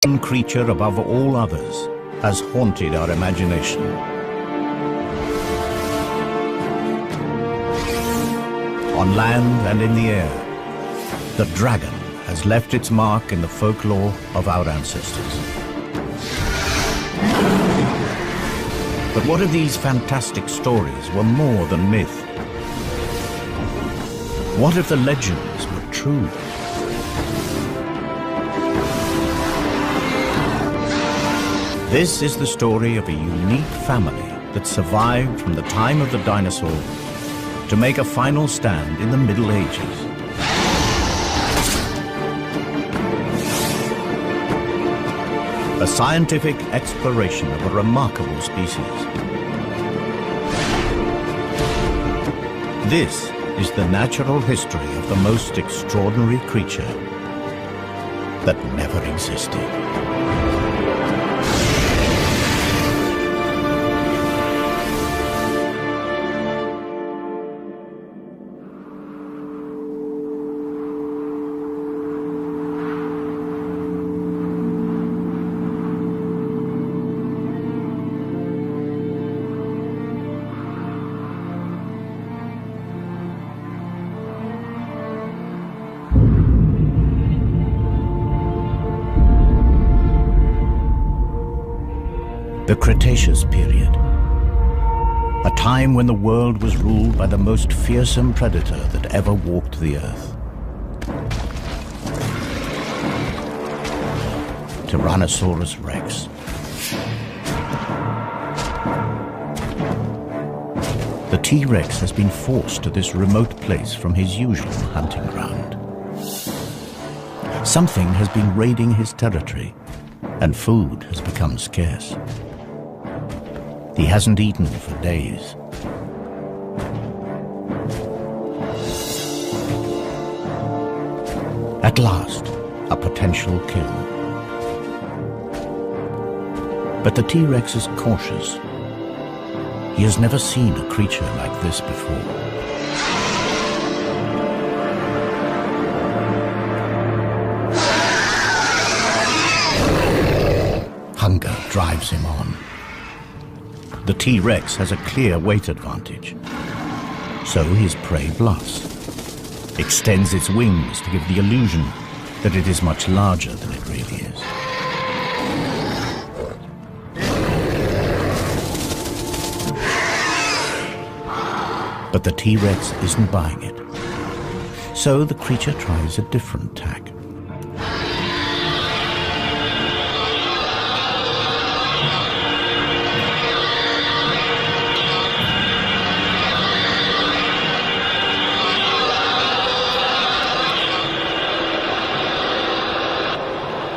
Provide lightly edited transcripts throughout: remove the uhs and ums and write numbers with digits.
one creature above all others has haunted our imagination. On land and in the air, the dragon has left its mark in the folklore of our ancestors. But what if these fantastic stories were more than myth? What if the legends were true? This is the story of a unique family that survived from the time of the dinosaur to make a final stand in the Middle Ages. A scientific exploration of a remarkable species. This is the natural history of the most extraordinary creature that never existed. The Cretaceous period, a time when the world was ruled by the most fearsome predator that ever walked the earth. Tyrannosaurus Rex. The T-Rex has been forced to this remote place from his usual hunting ground. Something has been raiding his territory, and food has become scarce. He hasn't eaten for days. At last, a potential kill. But the T-Rex is cautious. He has never seen a creature like this before. Hunger drives him on. The T-Rex has a clear weight advantage. So his prey bluffs, extends its wings to give the illusion that it is much larger than it really is. But the T-Rex isn't buying it. So the creature tries a different tack.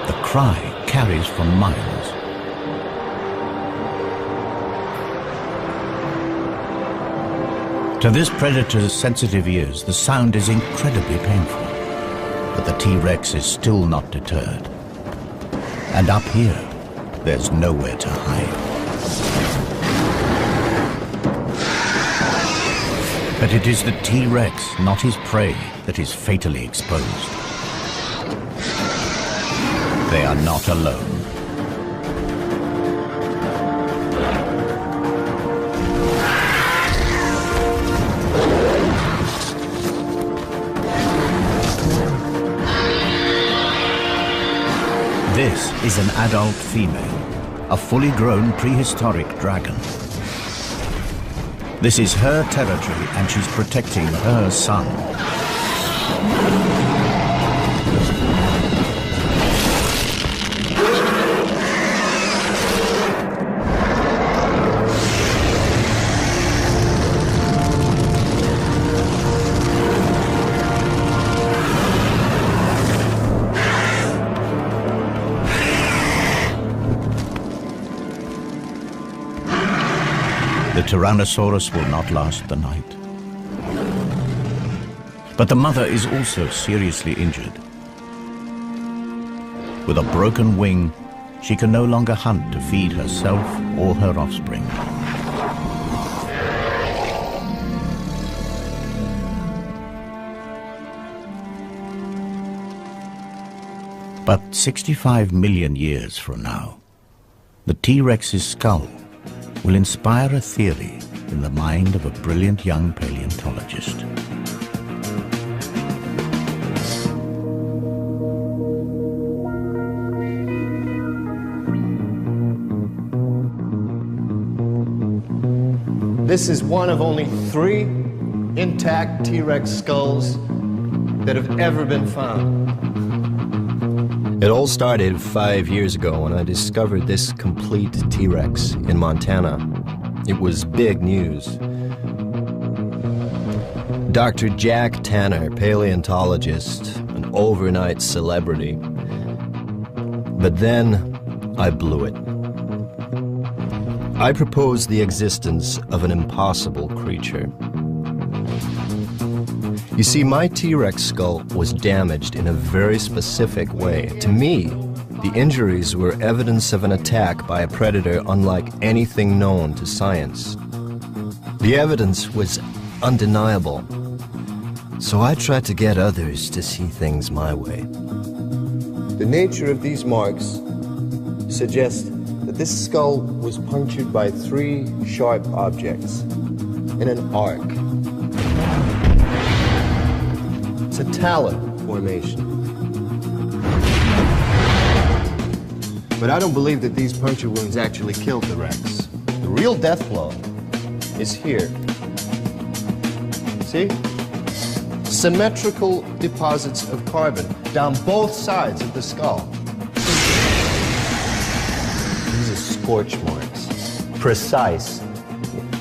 The cry carries for miles. To this predator's sensitive ears, the sound is incredibly painful. But the T-Rex is still not deterred. And up here, there's nowhere to hide. But it is the T-Rex, not his prey, that is fatally exposed. They are not alone. This is an adult female, a fully grown prehistoric dragon. This is her territory and she's protecting her son. The Tyrannosaurus will not last the night. But the mother is also seriously injured. With a broken wing, she can no longer hunt to feed herself or her offspring. But 65 million years from now, the T-Rex's skull will inspire a theory in the mind of a brilliant young paleontologist. This is one of only 3 intact T-Rex skulls that have ever been found. It all started 5 years ago when I discovered this complete T-Rex in Montana. It was big news. Dr. Jack Tanner, paleontologist, an overnight celebrity. But then I blew it. I proposed the existence of an impossible creature. You see, my T-Rex skull was damaged in a very specific way. To me, the injuries were evidence of an attack by a predator unlike anything known to science. The evidence was undeniable. So I tried to get others to see things my way. The nature of these marks suggests that this skull was punctured by 3 sharp objects in an arc. It's a talon formation. But I don't believe that these puncture wounds actually killed the Rex. The real death blow is here. See? Symmetrical deposits of carbon down both sides of the skull. These are scorch marks. Precise.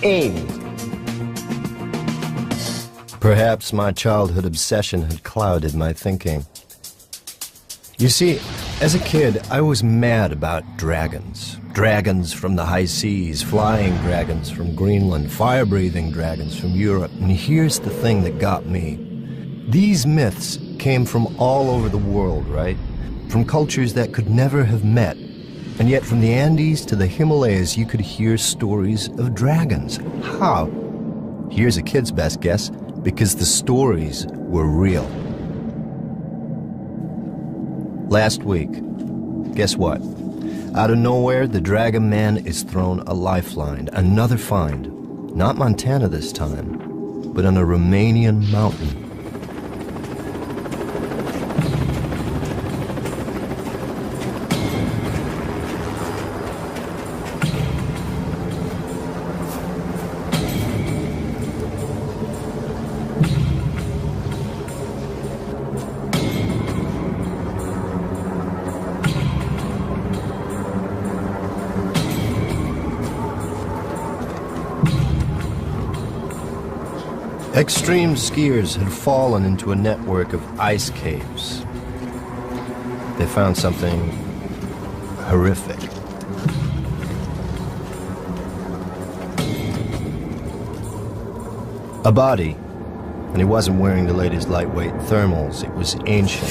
Aimed. Perhaps my childhood obsession had clouded my thinking. You see, as a kid, I was mad about dragons. Dragons from the high seas, flying dragons from Greenland, fire-breathing dragons from Europe. And here's the thing that got me. These myths came from all over the world, right? From cultures that could never have met. And yet from the Andes to the Himalayas, you could hear stories of dragons. How? Here's a kid's best guess, because the stories were real. Last week, guess what? Out of nowhere, the Dragon Man is thrown a lifeline, another find. Not Montana this time, but on a Romanian mountain. Extreme skiers had fallen into a network of ice caves. They found something horrific. A body, and he wasn't wearing the latest lightweight thermals. It was ancient.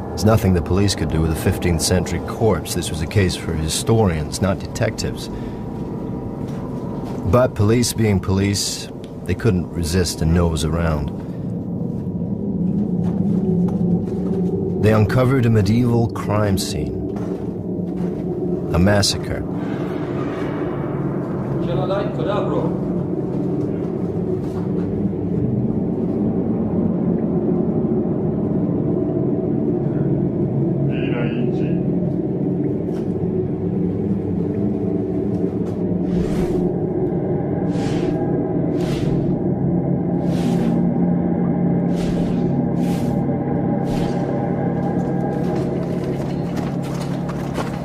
There's nothing the police could do with a 15th century corpse. This was a case for historians, not detectives. But police being police, they couldn't resist a nose around. They uncovered a medieval crime scene. A massacre.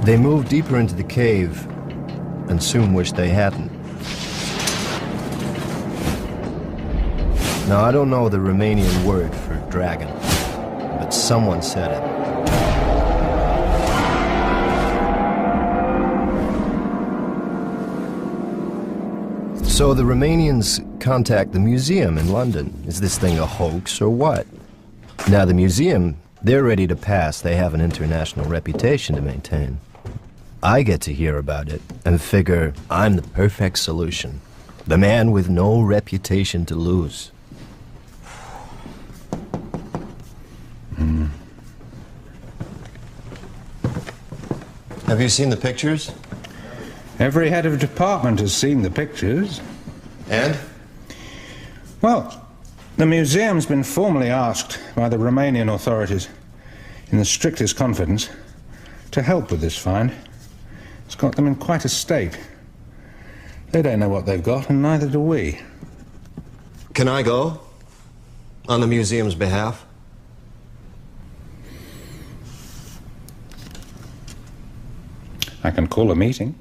They moved deeper into the cave and soon wished they hadn't. Now, I don't know the Romanian word for dragon, but someone said it. So the Romanians contact the museum in London. Is this thing a hoax or what? Now, the museum, they're ready to pass. They have an international reputation to maintain. I get to hear about it and figure I'm the perfect solution. The man with no reputation to lose. Have you seen the pictures? Every head of department has seen the pictures. And? Well, the museum's been formally asked by the Romanian authorities, in the strictest confidence, to help with this find. It's got them in quite a state. They don't know what they've got, and neither do we. Can I go? On the museum's behalf? I can call a meeting.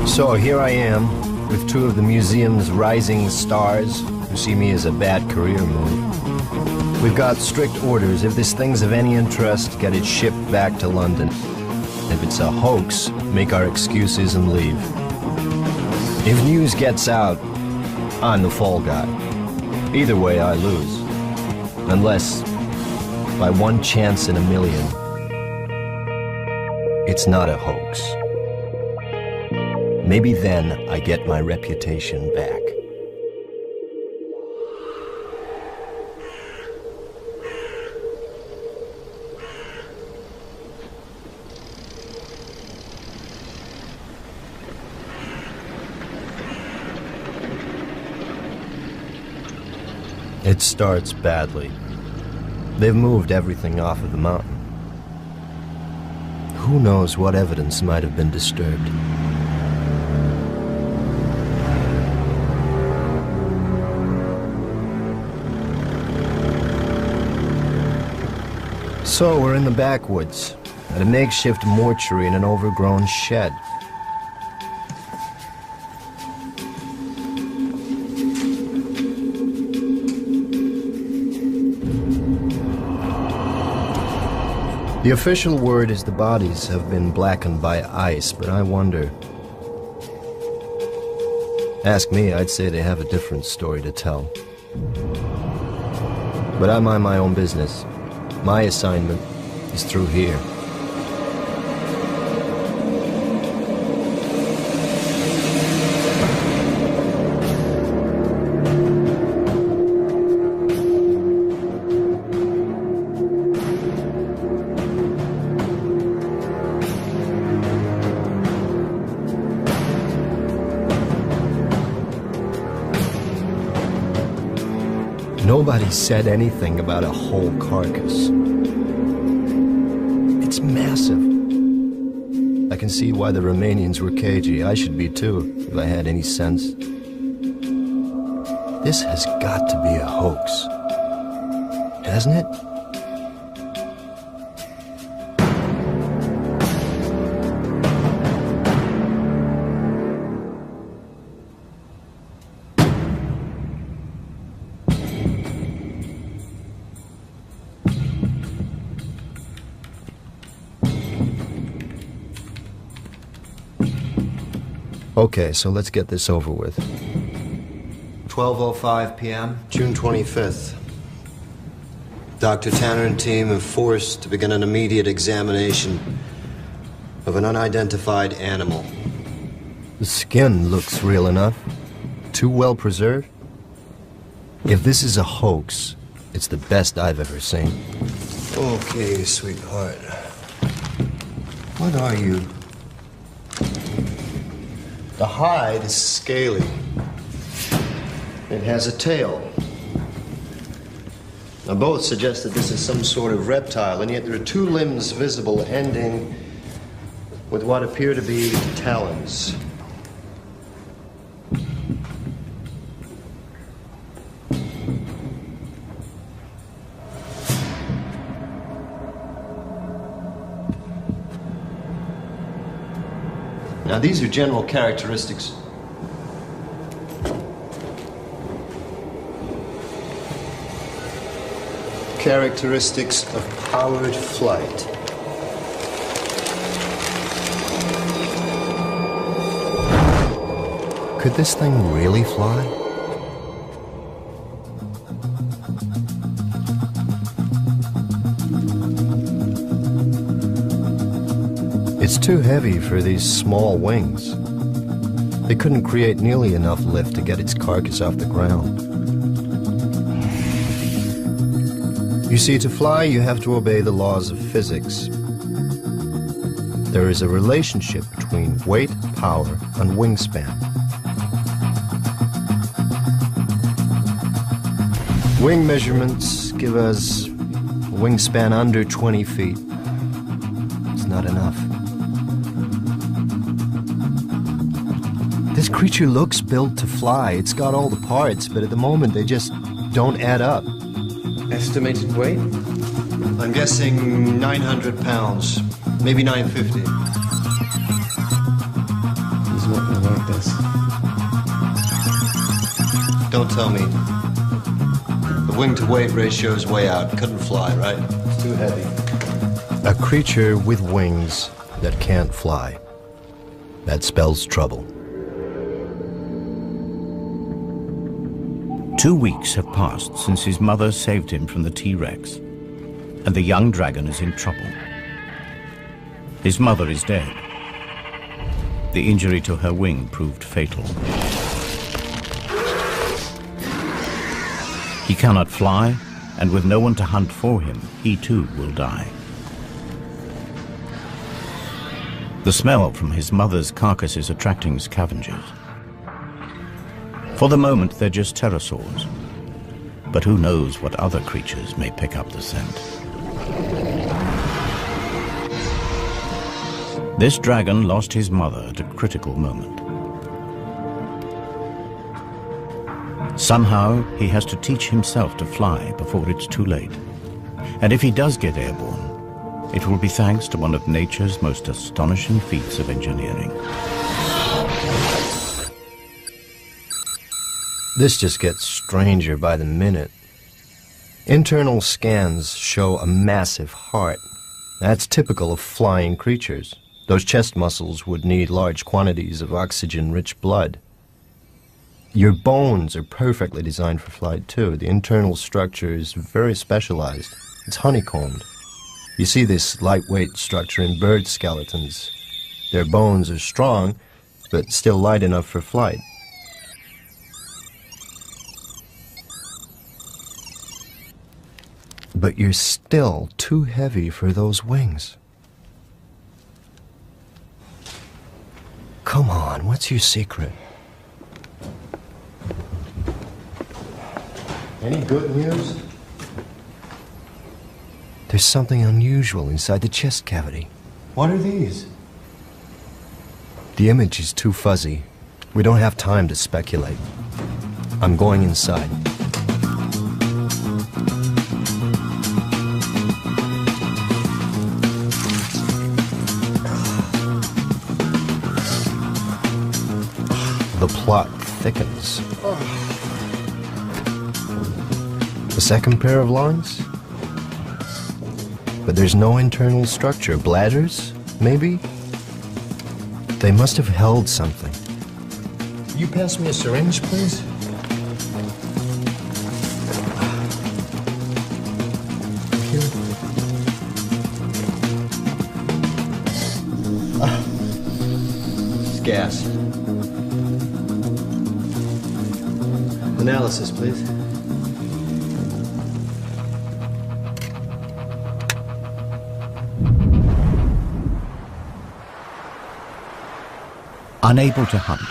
So here I am, with two of the museum's rising stars who see me as a bad career move. We've got strict orders. If this thing's of any interest, get it shipped back to London. If it's a hoax, make our excuses and leave. If news gets out, I'm the fall guy. Either way, I lose. Unless, by one chance in a million, it's not a hoax. Maybe then I get my reputation back. It starts badly. They've moved everything off of the mountain. Who knows what evidence might have been disturbed? So we're in the backwoods, at a makeshift mortuary in an overgrown shed. The official word is the bodies have been blackened by ice, but I wonder. Ask me, I'd say they have a different story to tell. But I mind my own business. My assignment is through here. Nobody said anything about a whole carcass. It's massive. I can see why the Romanians were cagey. I should be too, if I had any sense. This has got to be a hoax. Hasn't it? Okay, so let's get this over with. 12:05 p.m., June 25th. Dr. Tanner and team have forced to begin an immediate examination of an unidentified animal. The skin looks real enough. Too well preserved. If this is a hoax, it's the best I've ever seen. Okay, sweetheart. What are you? The hide is scaly. It has a tail. Now, both suggest that this is some sort of reptile, and yet there are two limbs visible ending with what appear to be talons. Now, these are general characteristics. Characteristics of powered flight. Could this thing really fly? It's too heavy for these small wings. They couldn't create nearly enough lift to get its carcass off the ground. You see, to fly, you have to obey the laws of physics. There is a relationship between weight, power, and wingspan. Wing measurements give us a wingspan under 20 feet. It's not enough. This creature looks built to fly. It's got all the parts, but at the moment they just don't add up. Estimated weight? I'm guessing 900 pounds, maybe 950. He's not gonna like this. Don't tell me. The wing-to-weight ratio is way out. Couldn't fly, right? It's too heavy. A creature with wings that can't fly. That spells trouble. 2 weeks have passed since his mother saved him from the T-Rex, and the young dragon is in trouble. His mother is dead. The injury to her wing proved fatal. He cannot fly, and with no one to hunt for him, he too will die. The smell from his mother's carcass is attracting scavengers. For the moment, they're just pterosaurs. But who knows what other creatures may pick up the scent. This dragon lost his mother at a critical moment. Somehow, he has to teach himself to fly before it's too late. And if he does get airborne, it will be thanks to one of nature's most astonishing feats of engineering. This just gets stranger by the minute. Internal scans show a massive heart. That's typical of flying creatures. Those chest muscles would need large quantities of oxygen-rich blood. Your bones are perfectly designed for flight, too. The internal structure is very specialized. It's honeycombed. You see this lightweight structure in bird skeletons. Their bones are strong, but still light enough for flight. But you're still too heavy for those wings. Come on, what's your secret? Any good news? There's something unusual inside the chest cavity. What are these? The image is too fuzzy. We don't have time to speculate. I'm going inside. The plot thickens. The second pair of lungs? But there's no internal structure. Bladders, maybe? They must have held something. Will you pass me a syringe, please? Here. It's gas. Analysis, please. Unable to hunt,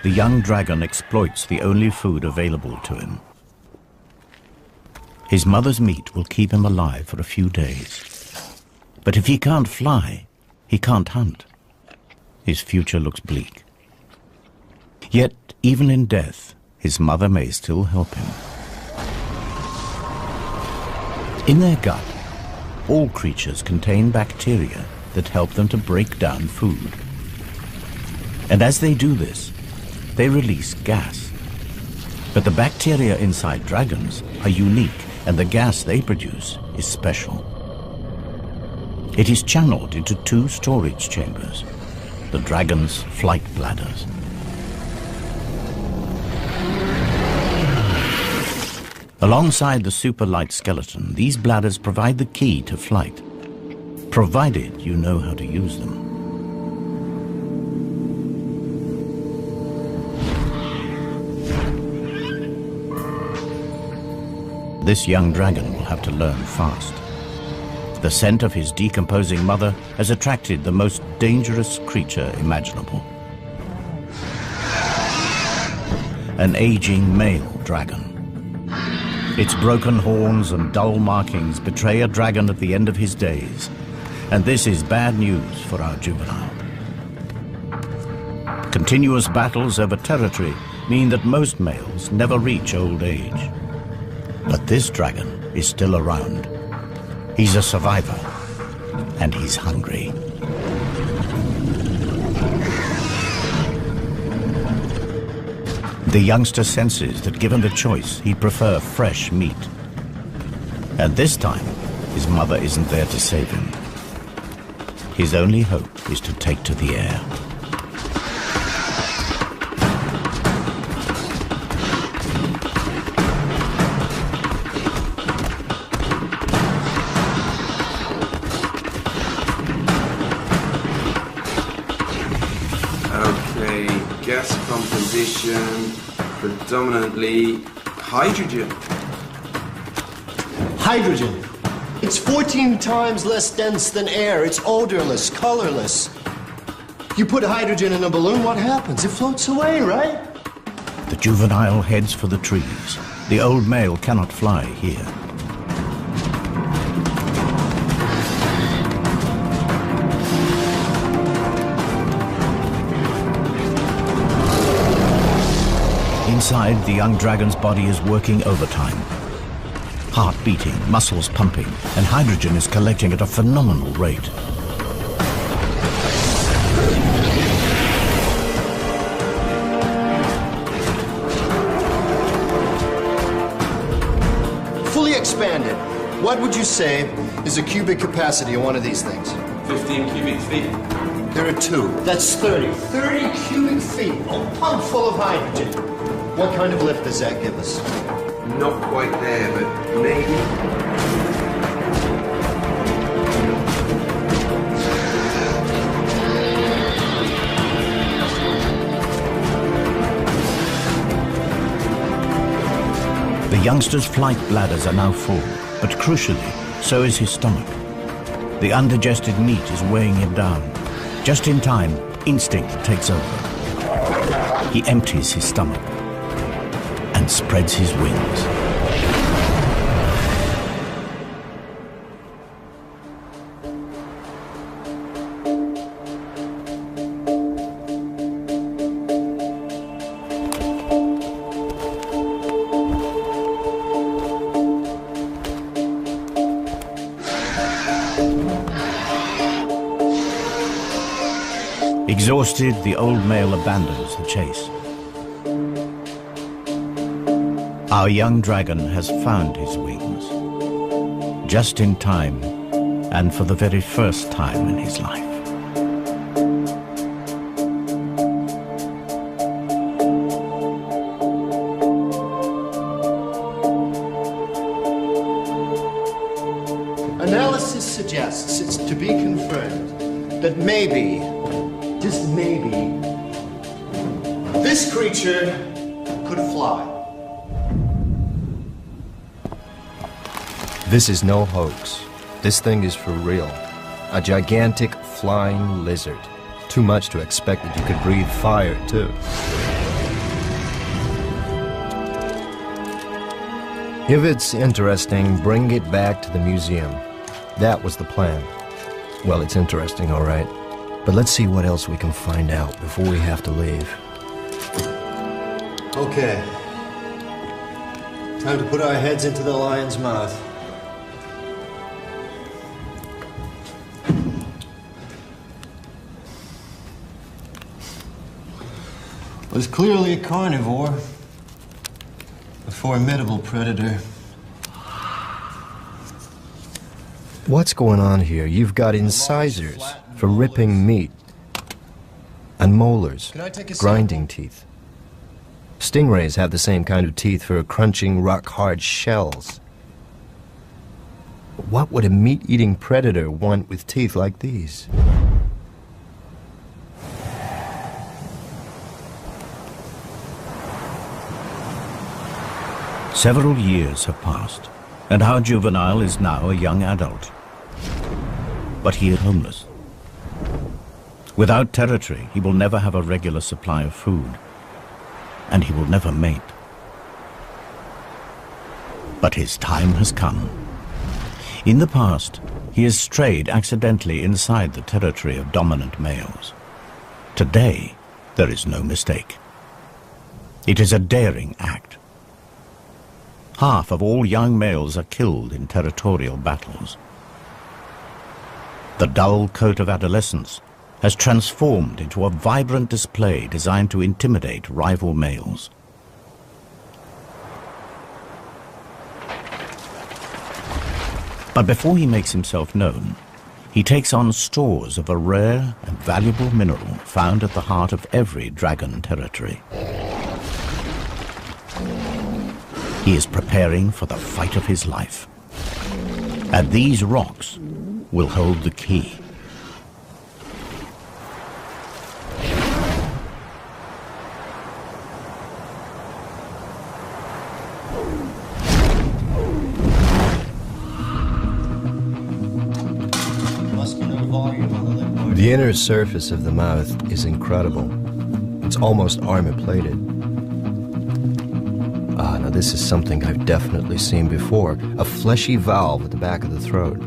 the young dragon exploits the only food available to him. His mother's meat will keep him alive for a few days. But if he can't fly, he can't hunt. His future looks bleak. Yet, even in death, his mother may still help him. In their gut, all creatures contain bacteria that help them to break down food. And as they do this, they release gas. But the bacteria inside dragons are unique, and the gas they produce is special. It is channeled into 2 storage chambers, the dragon's flight bladders. Alongside the super light skeleton, these bladders provide the key to flight, provided you know how to use them. This young dragon will have to learn fast. The scent of his decomposing mother has attracted the most dangerous creature imaginable. An aging male dragon. Its broken horns and dull markings betray a dragon at the end of his days, and this is bad news for our juvenile. Continuous battles over territory mean that most males never reach old age. But this dragon is still around. He's a survivor, and he's hungry. The youngster senses that given the choice, he'd prefer fresh meat. And this time, his mother isn't there to save him. His only hope is to take to the air. Okay, gas composition, predominantly hydrogen. Hydrogen. It's 14 times less dense than air. It's odorless, colorless. You put hydrogen in a balloon, what happens? It floats away, right? The juvenile heads for the trees. The old male cannot fly here. Inside, the young dragon's body is working overtime. Heart beating, muscles pumping, and hydrogen is collecting at a phenomenal rate. Fully expanded. What would you say is the cubic capacity of one of these things? 15 cubic feet. There are two. That's 30. 30 cubic feet. A pump full of hydrogen. What kind of lift does that give us? Not quite there, but maybe. The youngster's flight bladders are now full, but crucially, so is his stomach. The undigested meat is weighing him down. Just in time, instinct takes over. He empties his stomach and spreads his wings. Exhausted, the old male abandons the chase. Our young dragon has found his wings, just in time and for the very first time in his life. Analysis suggests it's to be confirmed that maybe, just maybe, this creature could fly. This is no hoax. This thing is for real. A gigantic flying lizard. Too much to expect that you could breathe fire, too. If it's interesting, bring it back to the museum. That was the plan. Well, it's interesting, all right. But let's see what else we can find out before we have to leave. Okay. Time to put our heads into the lion's mouth. Well, it's clearly a carnivore. A formidable predator. What's going on here? You've got incisors for ripping meat, and molars, grinding teeth. Stingrays have the same kind of teeth for crunching rock-hard shells. What would a meat-eating predator want with teeth like these? Several years have passed. and how Juvenile is now a young adult. But he is homeless. Without territory, he will never have a regular supply of food, and he will never mate. But his time has come. In the past, he has strayed accidentally inside the territory of dominant males. Today, there is no mistake. It is a daring act. Half of all young males are killed in territorial battles. The dull coat of adolescence has transformed into a vibrant display designed to intimidate rival males. But before he makes himself known, he takes on stores of a rare and valuable mineral found at the heart of every dragon territory. He is preparing for the fight of his life. And these rocks will hold the key. The inner surface of the mouth is incredible. It's almost armor-plated. Now this is something I've definitely seen before. A fleshy valve at the back of the throat.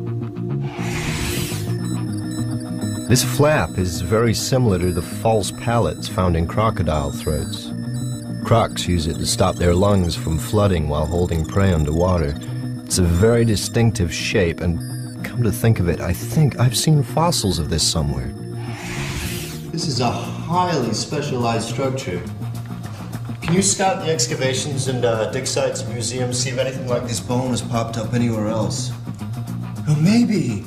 This flap is very similar to the false palates found in crocodile throats. Crocs use it to stop their lungs from flooding while holding prey underwater. It's a very distinctive shape, and come to think of it, I think I've seen fossils of this somewhere. This is a highly specialized structure. Can you scout the excavations and dig sites, museums, see if anything like this bone has popped up anywhere else? Or maybe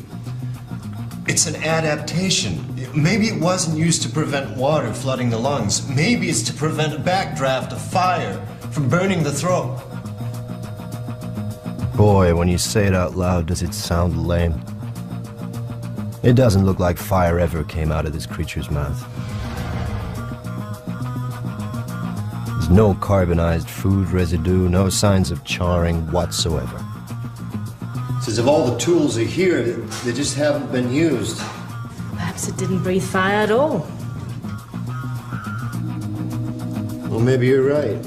it's an adaptation. Maybe it wasn't used to prevent water flooding the lungs. Maybe it's to prevent a backdraft of fire from burning the throat. Boy, when you say it out loud, does it sound lame. It doesn't look like fire ever came out of this creature's mouth. There's no carbonized food residue, no signs of charring whatsoever. It's as if all the tools are here, they just haven't been used. Perhaps it didn't breathe fire at all. Well, maybe you're right.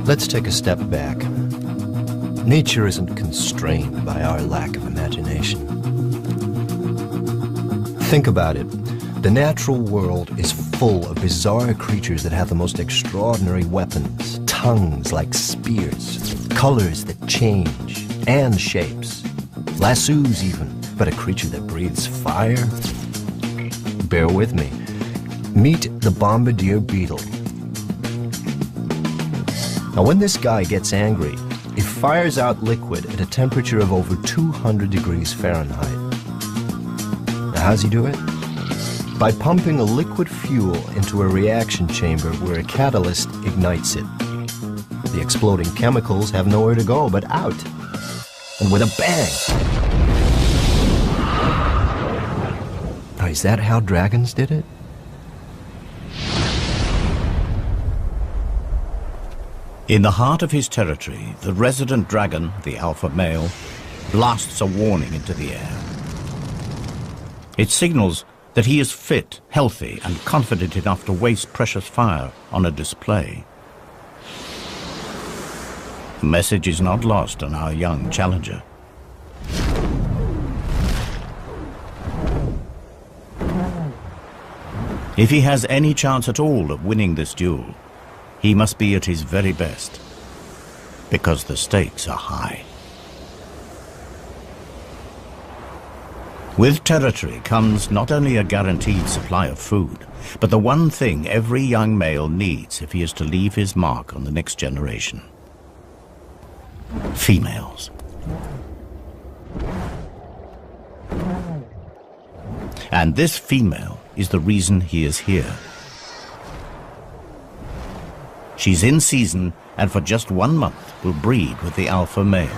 Let's take a step back. Nature isn't constrained by our lack of imagination. Think about it. The natural world is full of bizarre creatures that have the most extraordinary weapons, tongues like spears, colors that change, and shapes. Lassos even, but a creature that breathes fire? Bear with me. Meet the bombardier beetle. Now, when this guy gets angry, it fires out liquid at a temperature of over 200 degrees Fahrenheit. Now, how's he do it? By pumping a liquid fuel into a reaction chamber where a catalyst ignites it. The exploding chemicals have nowhere to go but out. And with a bang! Now, is that how dragons did it? In the heart of his territory, the resident dragon, the alpha male, blasts a warning into the air. It signals that he is fit, healthy, and confident enough to waste precious fire on a display. The message is not lost on our young challenger. If he has any chance at all of winning this duel, he must be at his very best, because the stakes are high. With territory comes not only a guaranteed supply of food, but the one thing every young male needs if he is to leave his mark on the next generation: females. And this female is the reason he is here. She's in season, and for just 1 month will breed with the alpha male.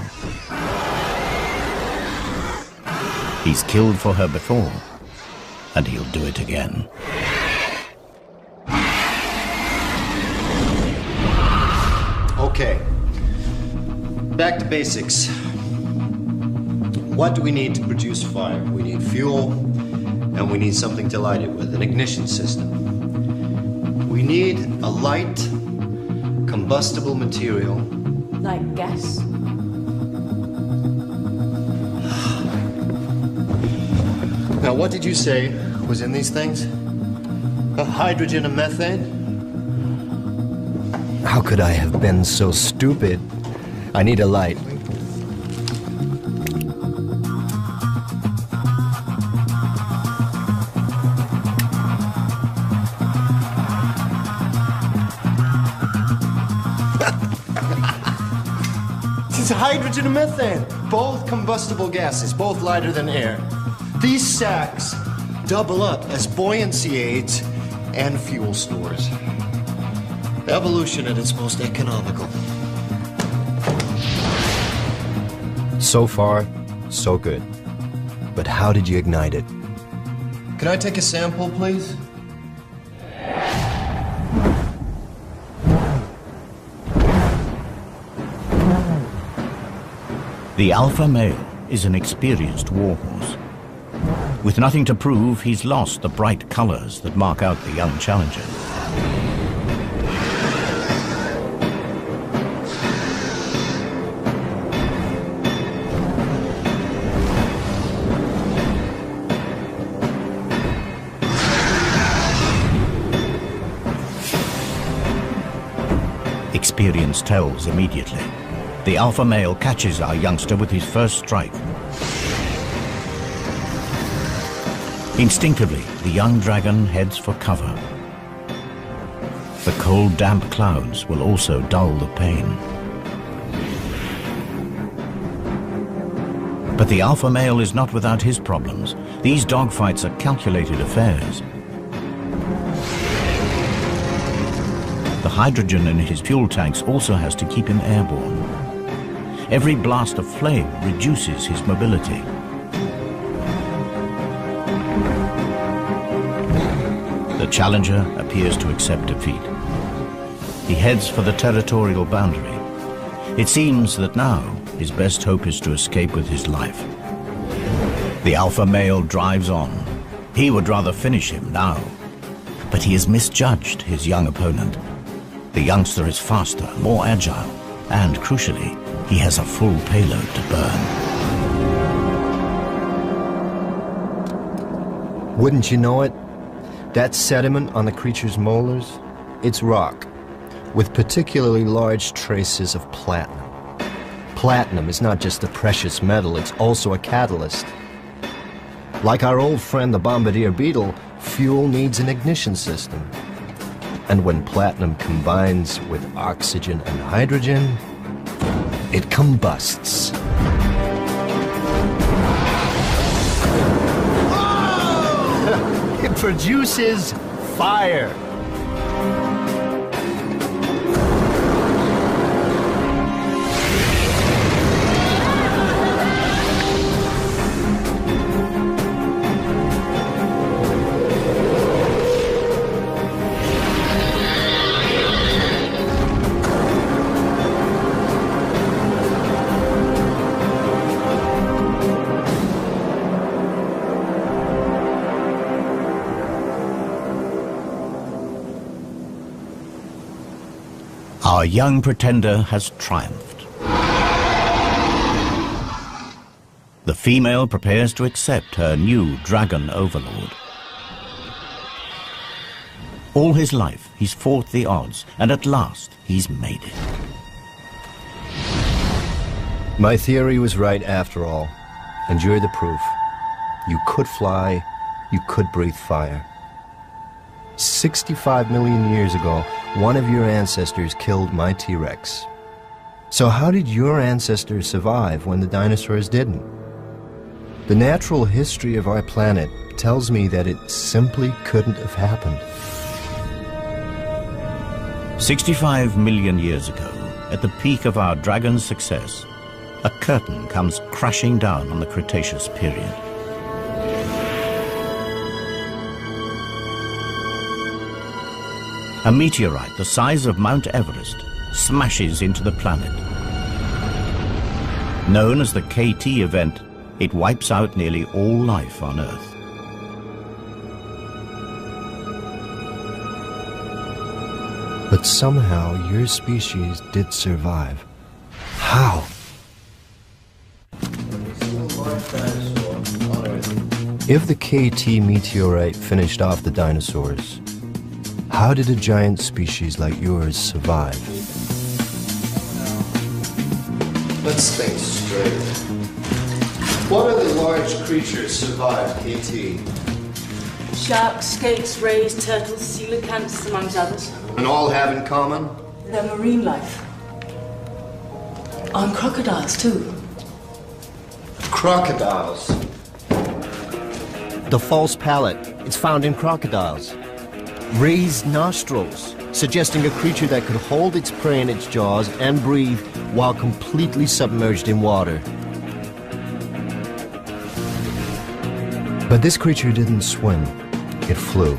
He's killed for her before, and he'll do it again. Okay. Back to basics. What do we need to produce fire? We need fuel, and we need something to light it with, an ignition system. We need a light, combustible material. Like gas? Now, what did you say was in these things? Hydrogen and methane? How could I have been so stupid? I need a light. It's hydrogen and methane, both combustible gases, both lighter than air. These sacks double up as buoyancy aids and fuel stores. Evolution at its most economical. So far, so good. But how did you ignite it? Can I take a sample, please? The alpha male is an experienced warhorse. With nothing to prove, he's lost the bright colors that mark out the young challenger. Experience tells immediately. The alpha male catches our youngster with his first strike. Instinctively, the young dragon heads for cover. The cold, damp clouds will also dull the pain. But the alpha male is not without his problems. These dogfights are calculated affairs. The hydrogen in his fuel tanks also has to keep him airborne. Every blast of flame reduces his mobility. The challenger appears to accept defeat. He heads for the territorial boundary. It seems that now his best hope is to escape with his life. The alpha male drives on. He would rather finish him now, but he has misjudged his young opponent. The youngster is faster, more agile, and crucially, he has a full payload to burn. Wouldn't you know it? That sediment on the creature's molars, it's rock, with particularly large traces of platinum. Platinum is not just a precious metal, it's also a catalyst. Like our old friend the bombardier beetle, fuel needs an ignition system. And when platinum combines with oxygen and hydrogen, it combusts. It produces fire. Our young pretender has triumphed. The female prepares to accept her new dragon overlord. All his life, he's fought the odds, and at last, he's made it. My theory was right after all, and you're the proof. You could fly, you could breathe fire. 65 million years ago, one of your ancestors killed my T-Rex. So how did your ancestors survive when the dinosaurs didn't? The natural history of our planet tells me that it simply couldn't have happened. 65 million years ago, at the peak of our dragon's success, a curtain comes crashing down on the Cretaceous period. A meteorite the size of Mount Everest smashes into the planet. Known as the KT event, it wipes out nearly all life on Earth. But somehow your species did survive. How? If the KT meteorite finished off the dinosaurs, how did a giant species like yours survive? Let's think straight. What other large creatures survived KT? Sharks, skates, rays, turtles, coelacanths, amongst others. And all have in common? Their marine life. And crocodiles, too. Crocodiles. The false palate, it's found in crocodiles. Raised nostrils, suggesting a creature that could hold its prey in its jaws and breathe while completely submerged in water. But this creature didn't swim, it flew.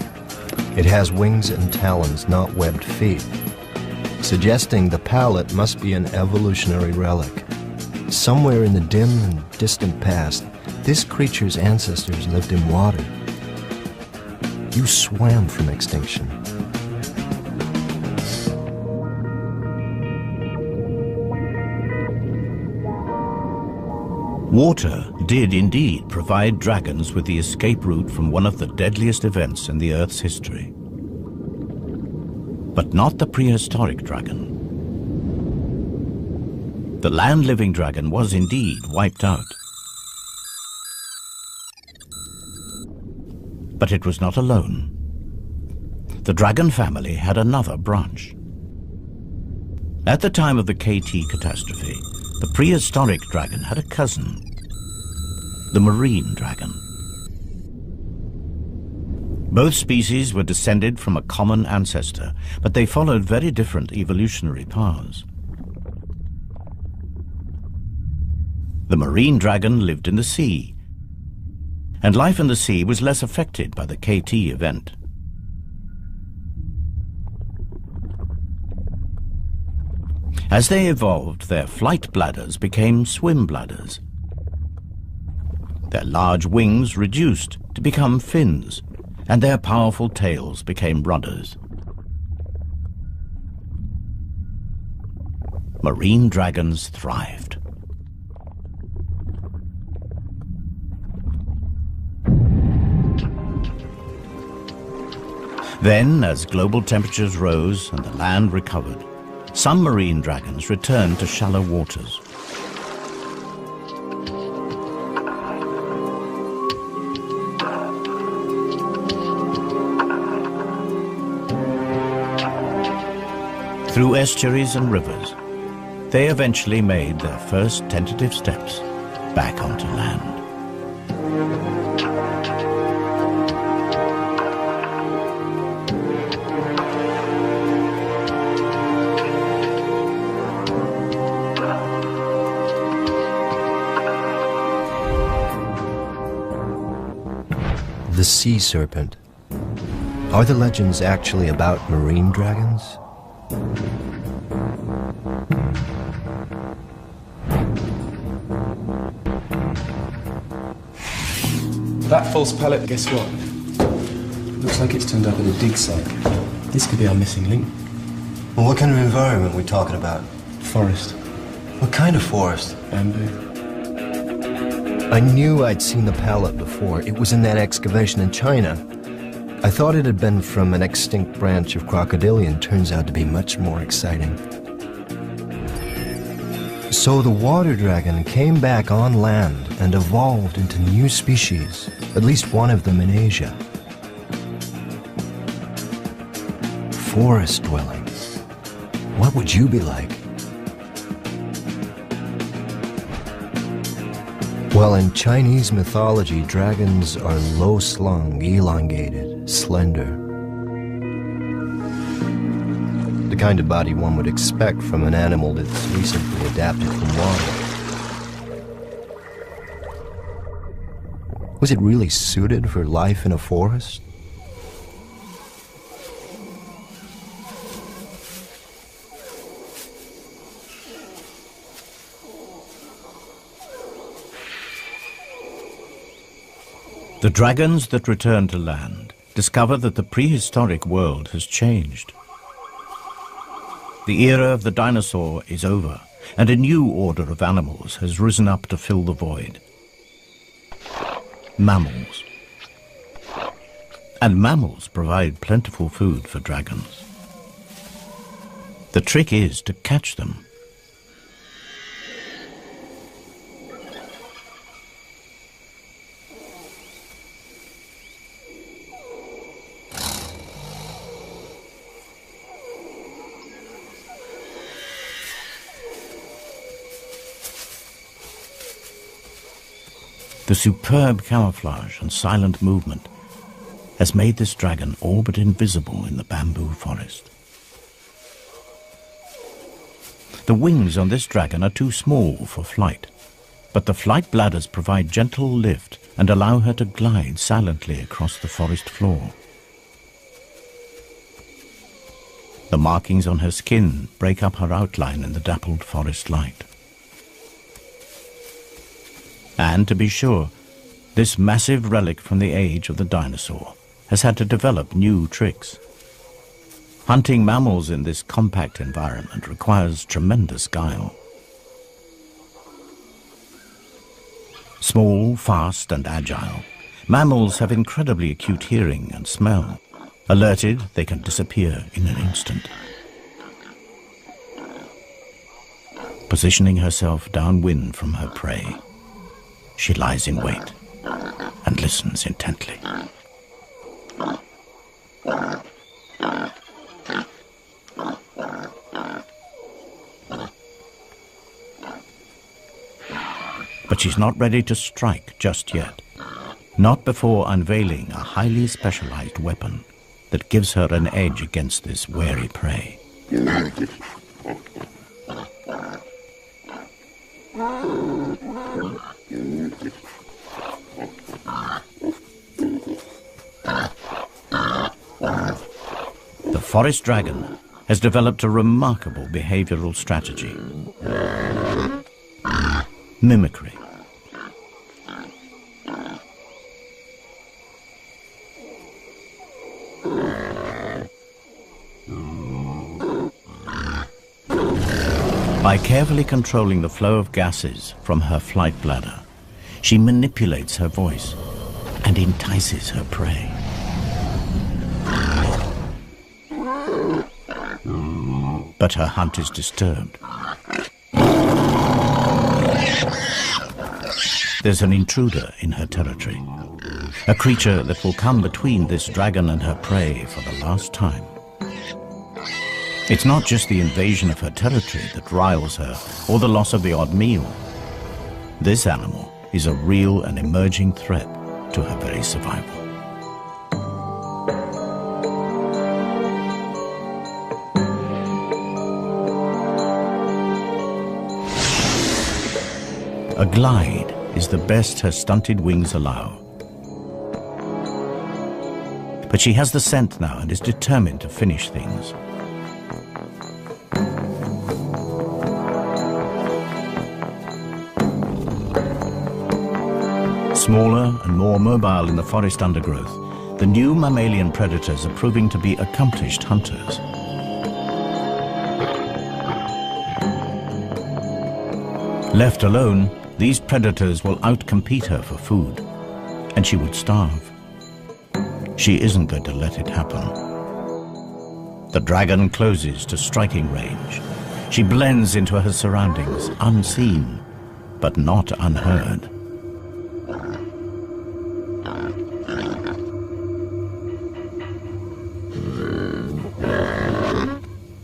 It has wings and talons, not webbed feet, suggesting the palate must be an evolutionary relic. Somewhere in the dim and distant past, this creature's ancestors lived in water. You swam from extinction. Water did indeed provide dragons with the escape route from one of the deadliest events in the Earth's history. But not the prehistoric dragon. The land-living dragon was indeed wiped out. But it was not alone. The dragon family had another branch. At the time of the KT catastrophe, the prehistoric dragon had a cousin, the marine dragon. Both species were descended from a common ancestor, but they followed very different evolutionary paths. The marine dragon lived in the sea, and life in the sea was less affected by the KT event. As they evolved, their flight bladders became swim bladders. Their large wings reduced to become fins, and their powerful tails became rudders. Marine dragons thrived. Then, as global temperatures rose and the land recovered, some marine dragons returned to shallow waters. Through estuaries and rivers, they eventually made their first tentative steps back onto land. The sea serpent. Are the legends actually about marine dragons? That false pallet, guess what? Looks like it's turned up at a dig site. This could be our missing link. Well, what kind of environment are we talking about? Forest. What kind of forest? Bamboo. I knew I'd seen the pallet before. It was in that excavation in China. I thought it had been from an extinct branch of crocodilian. Turns out to be much more exciting. So the water dragon came back on land and evolved into new species, at least one of them in Asia. Forest dwelling. What would you be like? Well, in Chinese mythology, dragons are low-slung, elongated, slender. The kind of body one would expect from an animal that's recently adapted from water. Was it really suited for life in a forest? The dragons that return to land discover that the prehistoric world has changed. The era of the dinosaur is over, and a new order of animals has risen up to fill the void. Mammals. And mammals provide plentiful food for dragons. The trick is to catch them. The superb camouflage and silent movement has made this dragon all but invisible in the bamboo forest. The wings on this dragon are too small for flight, but the flight bladders provide gentle lift and allow her to glide silently across the forest floor. The markings on her skin break up her outline in the dappled forest light. And to be sure, this massive relic from the age of the dinosaur has had to develop new tricks. Hunting mammals in this compact environment requires tremendous guile. Small, fast, and agile, mammals have incredibly acute hearing and smell. Alerted, they can disappear in an instant. Positioning herself downwind from her prey, she lies in wait and listens intently. But she's not ready to strike just yet. Not before unveiling a highly specialized weapon that gives her an edge against this wary prey. The forest dragon has developed a remarkable behavioral strategy. Mimicry. By carefully controlling the flow of gases from her flight bladder, she manipulates her voice and entices her prey. But her hunt is disturbed. There's an intruder in her territory, a creature that will come between this dragon and her prey for the last time. It's not just the invasion of her territory that riles her, or the loss of the odd meal. This animal is a real and emerging threat to her very survival. A glide is the best her stunted wings allow. But she has the scent now and is determined to finish things. Smaller and more mobile in the forest undergrowth, the new mammalian predators are proving to be accomplished hunters. Left alone, these predators will outcompete her for food, and she would starve. She isn't going to let it happen. The dragon closes to striking range. She blends into her surroundings, unseen, but not unheard.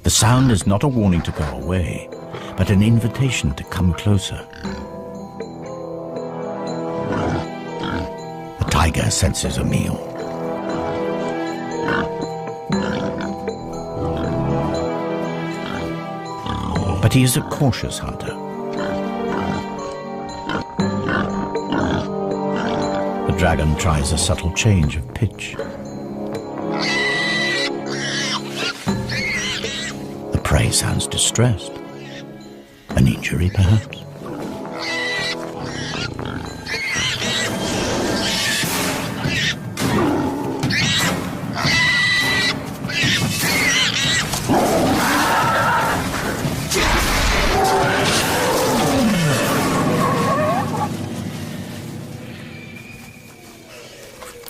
The sound is not a warning to go away, but an invitation to come closer. The tiger senses a meal. But he is a cautious hunter. The dragon tries a subtle change of pitch. The prey sounds distressed. An injury, perhaps?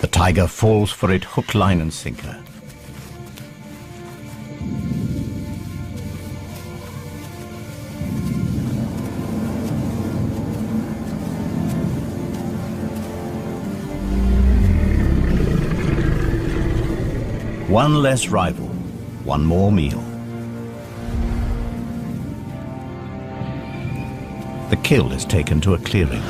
The tiger falls for it hook, line and sinker. One less rival, one more meal. The kill is taken to a clearing.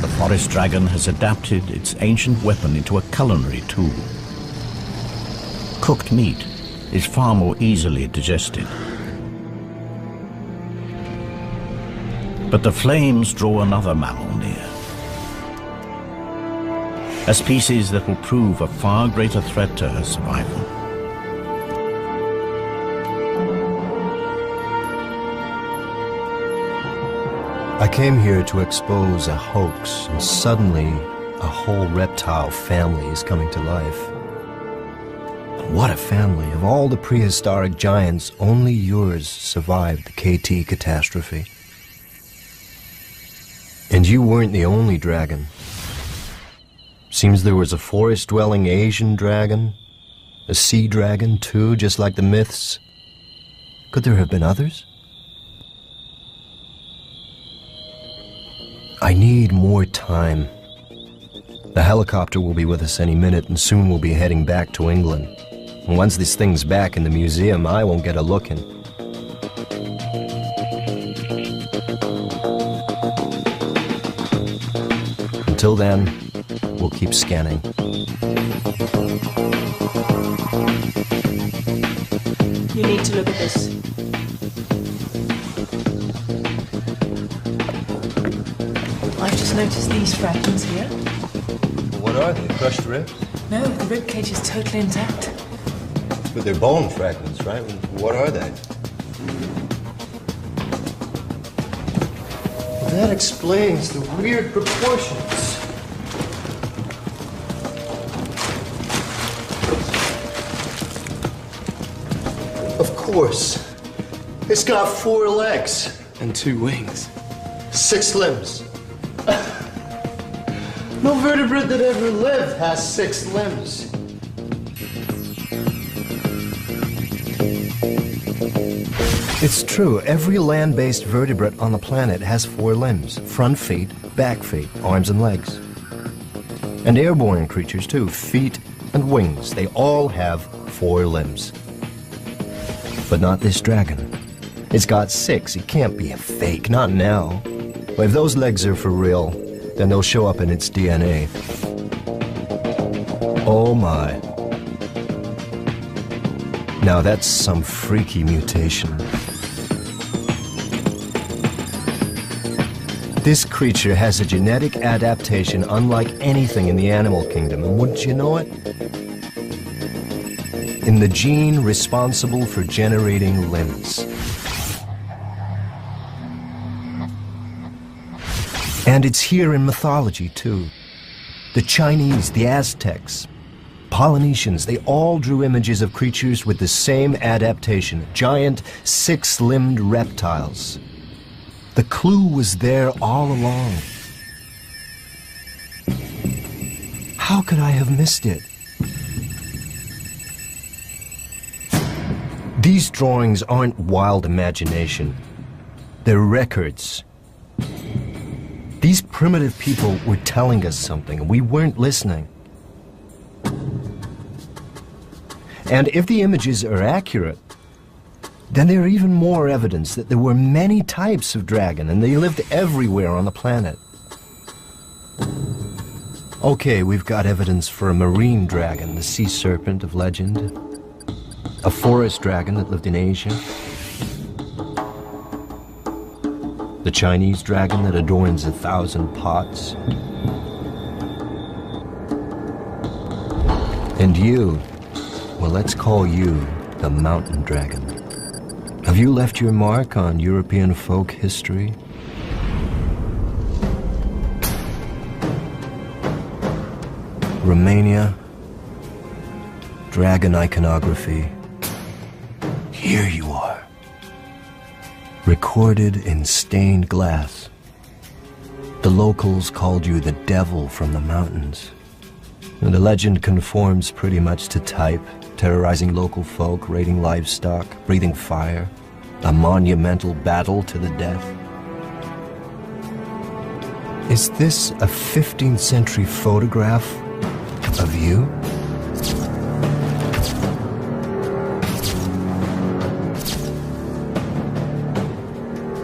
The forest dragon has adapted its ancient weapon into a culinary tool. Cooked meat is far more easily digested. But the flames draw another mammal near. A species that will prove a far greater threat to her survival. I came here to expose a hoax, and suddenly a whole reptile family is coming to life. What a family. Of all the prehistoric giants, only yours survived the KT catastrophe. And you weren't the only dragon. Seems there was a forest-dwelling Asian dragon, a sea dragon too, just like the myths. Could there have been others? I need more time. The helicopter will be with us any minute, and soon we'll be heading back to England. And once this thing's back in the museum, I won't get a look in. Until then, we'll keep scanning. You need to look at this. I've just noticed these fragments here. What are they? Crushed ribs? No, the rib cage is totally intact. But they're bone fragments, right? What are they? That explains the weird proportions. Of course. It's got 4 legs. And 2 wings. 6 limbs. No vertebrate that ever lived has 6 limbs. It's true. Every land-based vertebrate on the planet has 4 limbs. Front feet, back feet, arms and legs. And airborne creatures too. Feet and wings. They all have 4 limbs. But not this dragon. It's got 6. It can't be a fake. Not now. But if those legs are for real, then they'll show up in its DNA. Oh my. Now that's some freaky mutation. This creature has a genetic adaptation unlike anything in the animal kingdom, and wouldn't you know it? In the gene responsible for generating limbs. And it's here in mythology, too. The Chinese, the Aztecs, Polynesians, they all drew images of creatures with the same adaptation, giant 6-limbed reptiles. The clue was there all along. How could I have missed it? These drawings aren't wild imagination. They're records. These primitive people were telling us something, and we weren't listening. And if the images are accurate, then there are even more evidence that there were many types of dragon, and they lived everywhere on the planet. Okay, we've got evidence for a marine dragon, the sea serpent of legend, a forest dragon that lived in Asia, the Chinese dragon that adorns 1,000 pots, and you, well, let's call you the mountain dragon. Have you left your mark on European folk history? Romania, Dragon iconography. Here you are. Recorded in stained glass. The locals called you the devil from the mountains. And the legend conforms pretty much to type, terrorizing local folk, raiding livestock, breathing fire, a monumental battle to the death. Is this a 15th century photograph of you?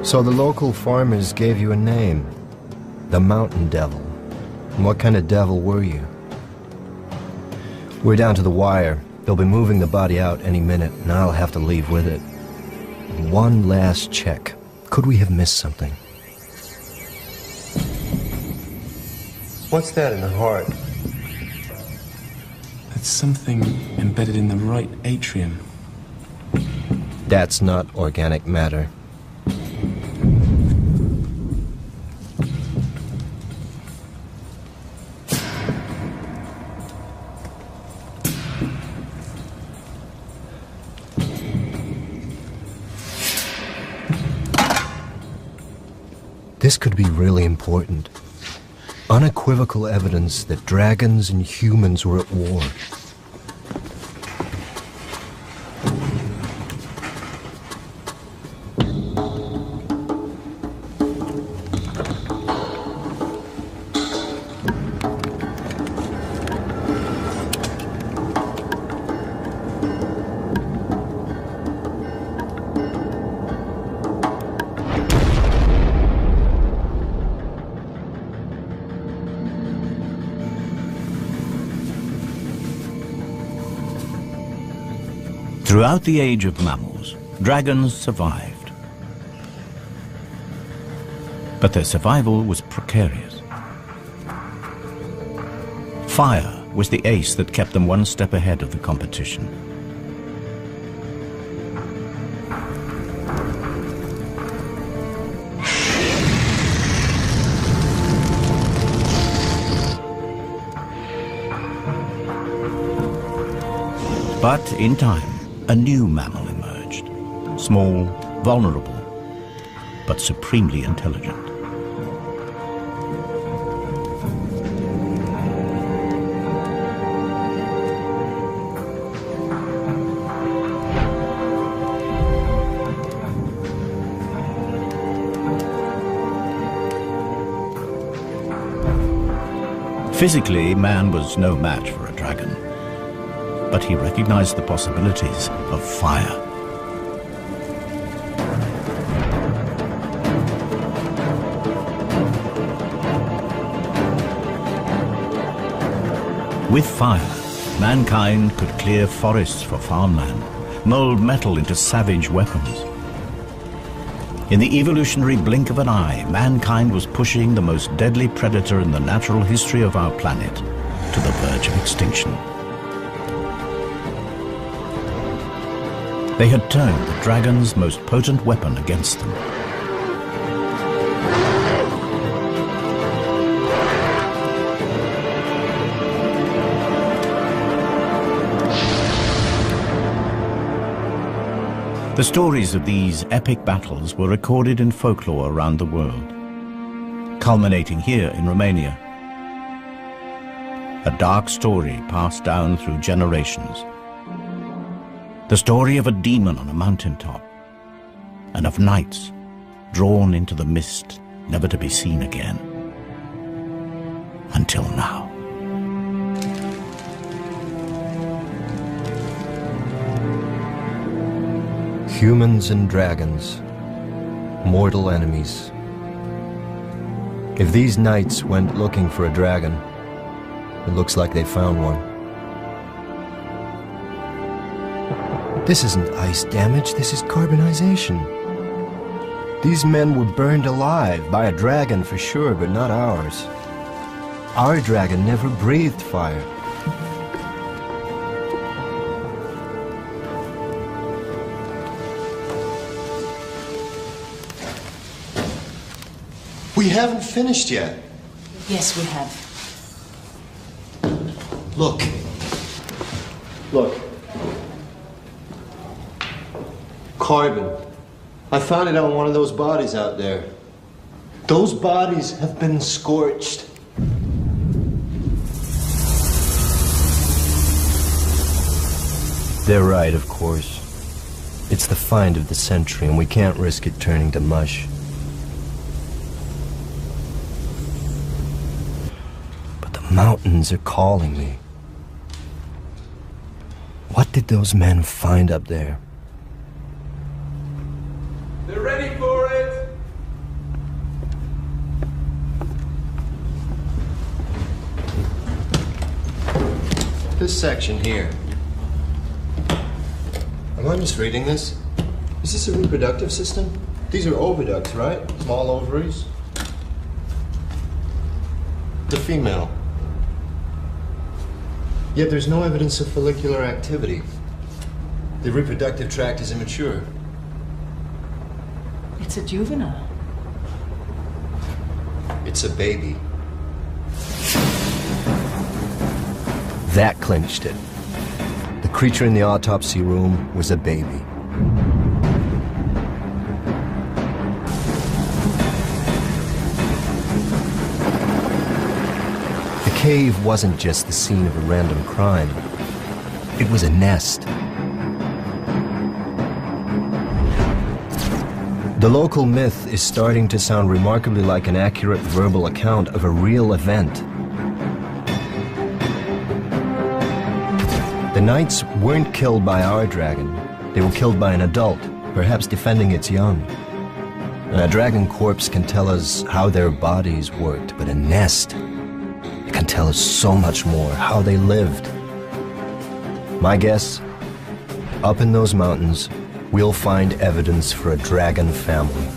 So the local farmers gave you a name, the Mountain Devil. And what kind of devil were you? We're down to the wire. They'll be moving the body out any minute, and I'll have to leave with it. One last check. Could we have missed something? What's that in the heart? That's something embedded in the right atrium. That's not organic matter. This could be really important. Unequivocal evidence that dragons and humans were at war. Throughout the age of mammals, dragons survived. But their survival was precarious. Fire was the ace that kept them one step ahead of the competition. But in time, a new mammal emerged, small, vulnerable, but supremely intelligent. Physically, man was no match for a dragon, but he recognized the possibilities of fire. With fire, mankind could clear forests for farmland, mold metal into savage weapons. In the evolutionary blink of an eye, mankind was pushing the most deadly predator in the natural history of our planet to the verge of extinction. They had turned the dragon's most potent weapon against them. The stories of these epic battles were recorded in folklore around the world, culminating here in Romania. A dark story passed down through generations. The story of a demon on a mountaintop, and of knights drawn into the mist, never to be seen again. Until now. Humans and dragons, mortal enemies. If these knights went looking for a dragon, it looks like they found one. This isn't ice damage, this is carbonization. These men were burned alive by a dragon for sure, but not ours. Our dragon never breathed fire. We haven't finished yet. Yes, we have. Look. Look. Carbon. I found it on one of those bodies out there. Those bodies have been scorched. They're right, of course. It's the find of the century, and we can't risk it turning to mush. But the mountains are calling me. What did those men find up there? They're ready for it! This section here. Am I misreading this? Is this a reproductive system? These are oviducts, right? Small ovaries. The female. Yet there's no evidence of follicular activity. The reproductive tract is immature. It's a juvenile. It's a baby. That clinched it. The creature in the autopsy room was a baby. The cave wasn't just the scene of a random crime. It was a nest. The local myth is starting to sound remarkably like an accurate verbal account of a real event. The knights weren't killed by our dragon. They were killed by an adult, perhaps defending its young. A dragon corpse can tell us how their bodies worked, but a nest, it can tell us so much more, how they lived. My guess, up in those mountains, we'll find evidence for a dragon family.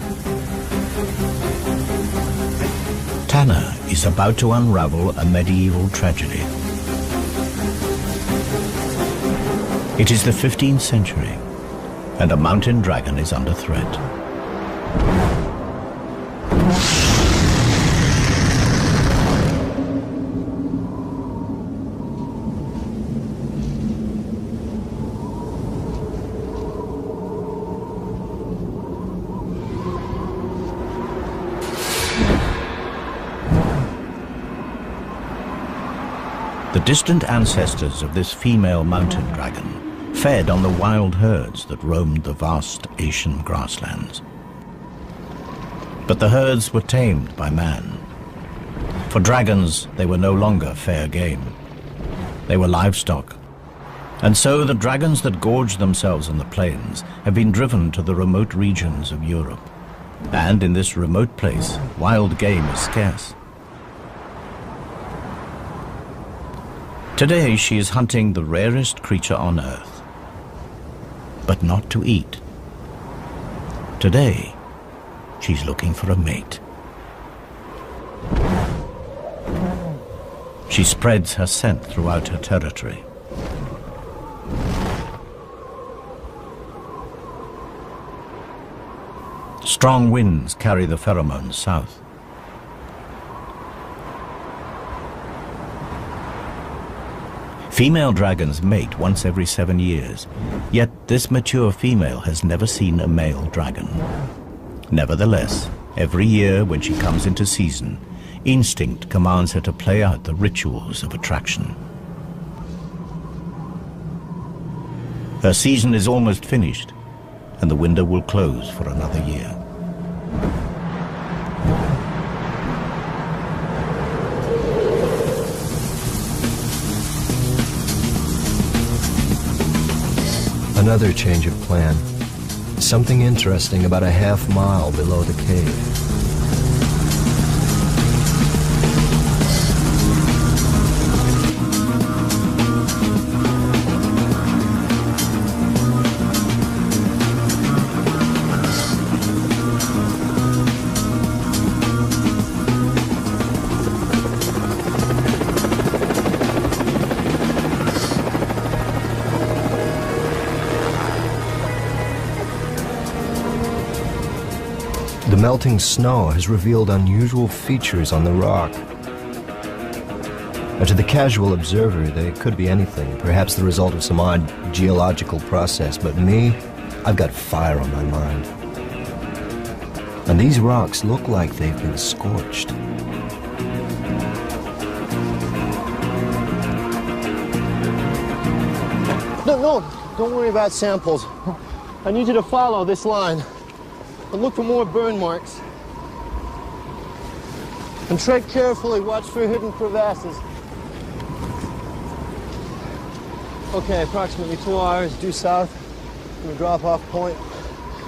Tanner is about to unravel a medieval tragedy. It is the 15th century, and a mountain dragon is under threat. The distant ancestors of this female mountain dragon fed on the wild herds that roamed the vast Asian grasslands. But the herds were tamed by man. For dragons, they were no longer fair game. They were livestock. And so the dragons that gorged themselves on the plains have been driven to the remote regions of Europe. And in this remote place, wild game is scarce. Today, she is hunting the rarest creature on Earth. But not to eat. Today, she's looking for a mate. She spreads her scent throughout her territory. Strong winds carry the pheromones south. Female dragons mate once every 7 years, yet this mature female has never seen a male dragon. Nevertheless, every year when she comes into season, instinct commands her to play out the rituals of attraction. Her season is almost finished, and the window will close for another year. Another change of plan. Something interesting about a half-mile below the cave. The melting snow has revealed unusual features on the rock. Now, to the casual observer, they could be anything, perhaps the result of some odd geological process, but me, I've got fire on my mind. And these rocks look like they've been scorched. No, don't worry about samples. I need you to follow this line and look for more burn marks. And tread carefully, watch for hidden crevasses. Okay, approximately 2 hours due south from the drop-off point,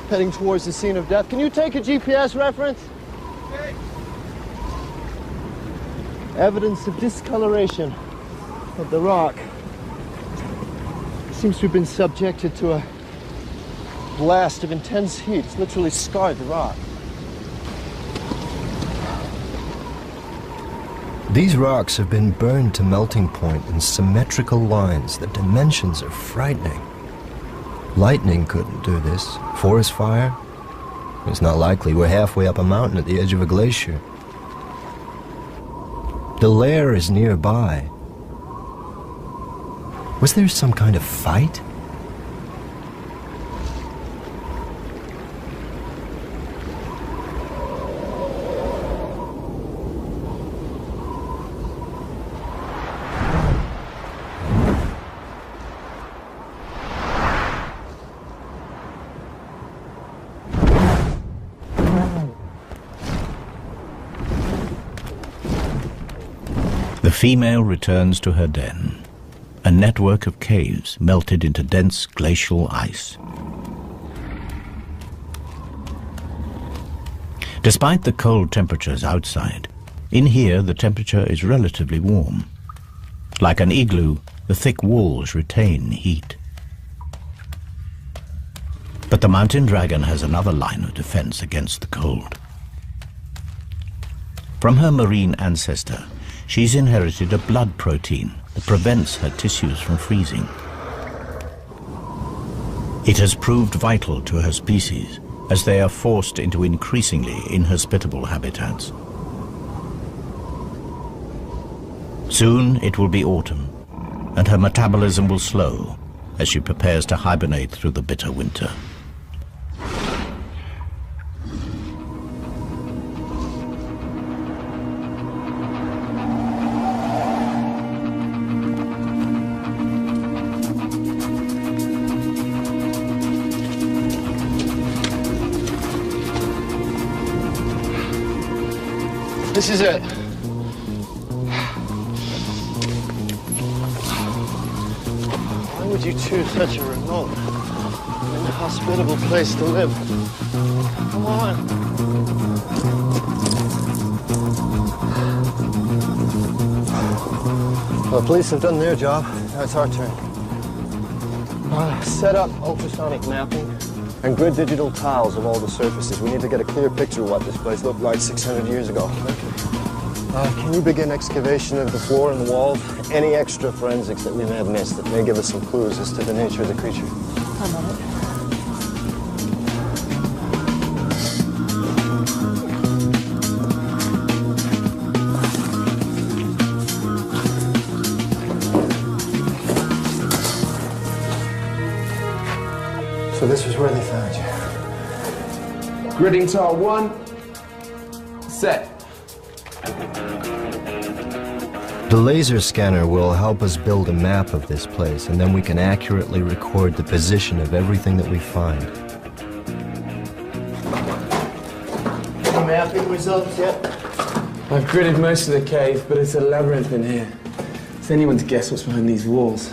heading towards the scene of death. Can you take a GPS reference? Okay. Evidence of discoloration of the rock. Seems to have been subjected to a blast of intense heat. It's literally scarred the rock. These rocks have been burned to melting point in symmetrical lines. The dimensions are frightening. Lightning couldn't do this. Forest fire? It's not likely. We're halfway up a mountain at the edge of a glacier. The lair is nearby. Was there some kind of fight? The female returns to her den. A network of caves melted into dense glacial ice. Despite the cold temperatures outside, in here the temperature is relatively warm. Like an igloo, the thick walls retain heat. But the mountain dragon has another line of defense against the cold. From her marine ancestor, she's inherited a blood protein that prevents her tissues from freezing. It has proved vital to her species as they are forced into increasingly inhospitable habitats. Soon it will be autumn, and her metabolism will slow as she prepares to hibernate through the bitter winter. This is it. Why would you choose such a remote, inhospitable place to live? Come on. Well, the police have done their job. Now it's our turn. Set up ultrasonic mapping and grid digital tiles of all the surfaces. We need to get a clear picture of what this place looked like 600 years ago. Can you begin excavation of the floor and the walls? Any extra forensics that we may have missed that may give us some clues as to the nature of the creature? I'm on it. So this was where they found you. Gridding tile 1, set. The laser scanner will help us build a map of this place, and then we can accurately record the position of everything that we find. Any mapping results yet? I've gridded most of the cave, but it's a labyrinth in here. It's anyone's guess what's behind these walls.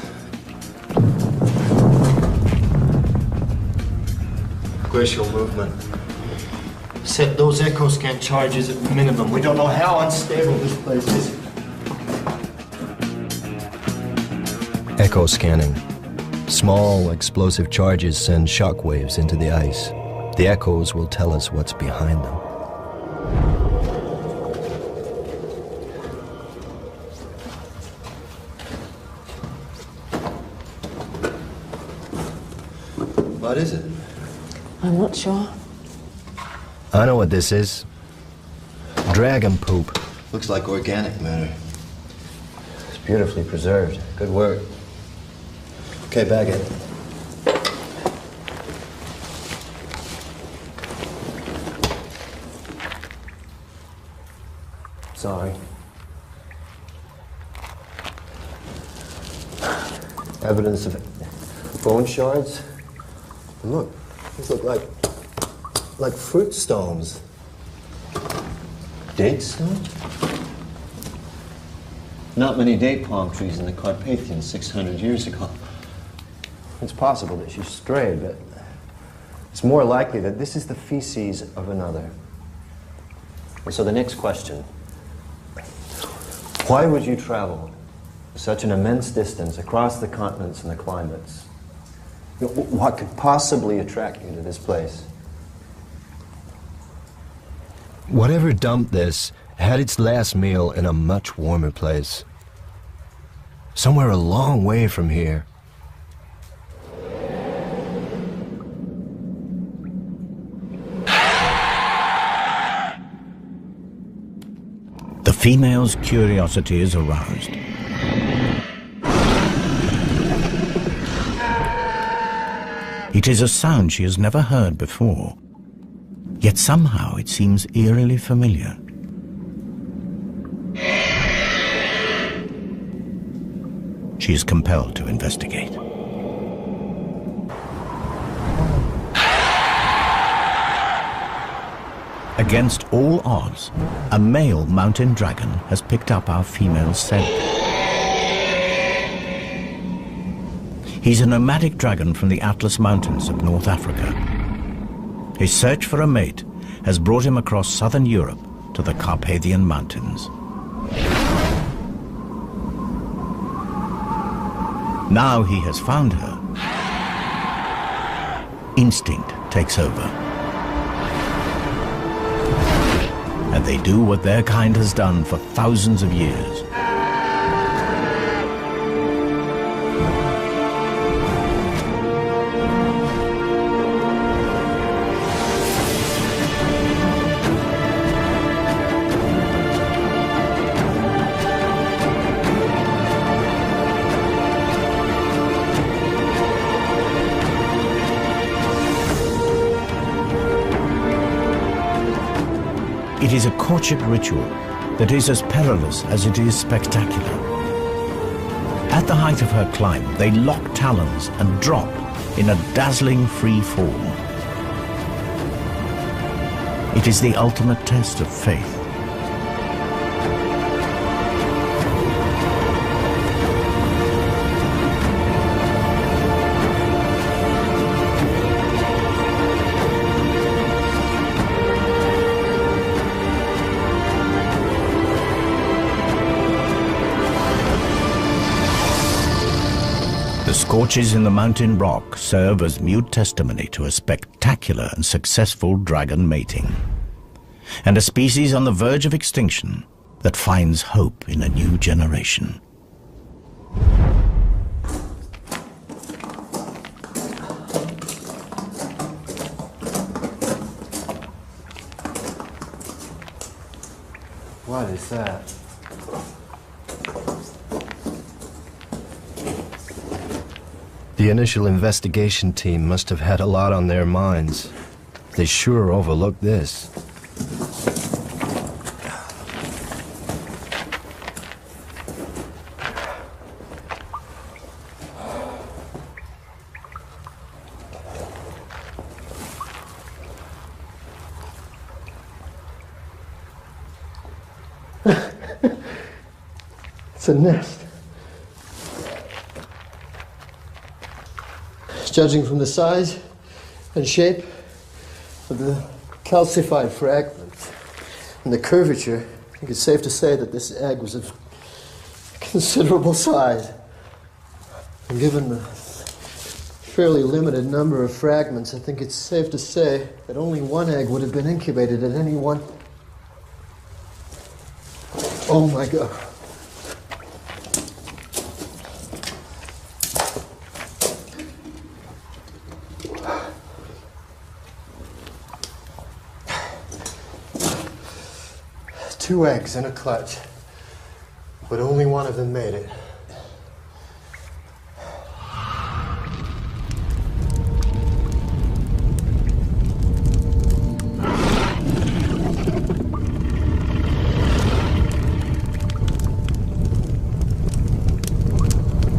Glacial movement. Set those echo scan charges at minimum. We don't know how unstable this place is. Echo scanning. Small explosive charges send shock waves into the ice. The echoes will tell us what's behind them. What is it? I'm not sure. I know what this is. Dragon poop. Looks like organic matter. Beautifully preserved. Good work. Okay, bag it. Sorry. Evidence of bone shards. And look, these look like fruit stones. Date stones? Not many date palm trees in the Carpathians 600 years ago. It's possible that she strayed, but it's more likely that this is the feces of another. So the next question, why would you travel such an immense distance across the continents and the climates? What could possibly attract you to this place? Whatever dumped this had its last meal in a much warmer place. Somewhere a long way from here. The female's curiosity is aroused. It is a sound she has never heard before, yet somehow it seems eerily familiar. She is compelled to investigate. Against all odds, a male mountain dragon has picked up our female's scent. He's a nomadic dragon from the Atlas Mountains of North Africa. His search for a mate has brought him across southern Europe to the Carpathian Mountains. Now he has found her, instinct takes over. And they do what their kind has done for thousands of years. It is a courtship ritual that is as perilous as it is spectacular. At the height of her climb, they lock talons and drop in a dazzling free fall. It is the ultimate test of faith. Scorches in the mountain rock serve as mute testimony to a spectacular and successful dragon mating, and a species on the verge of extinction that finds hope in a new generation. What is that? The initial investigation team must have had a lot on their minds. They sure overlooked this. It's a nest. Judging from the size and shape of the calcified fragments and the curvature, I think it's safe to say that this egg was of considerable size. And given the fairly limited number of fragments, I think it's safe to say that only one egg would have been incubated at any one. Oh my God. Two eggs in a clutch. But only one of them made it.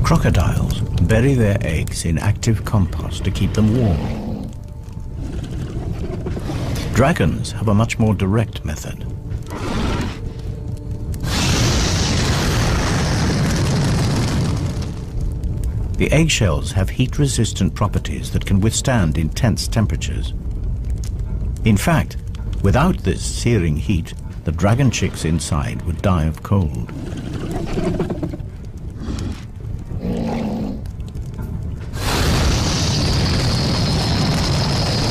Crocodiles bury their eggs in active compost to keep them warm. Dragons have a much more direct method. The eggshells have heat-resistant properties that can withstand intense temperatures. In fact, without this searing heat, the dragon chicks inside would die of cold.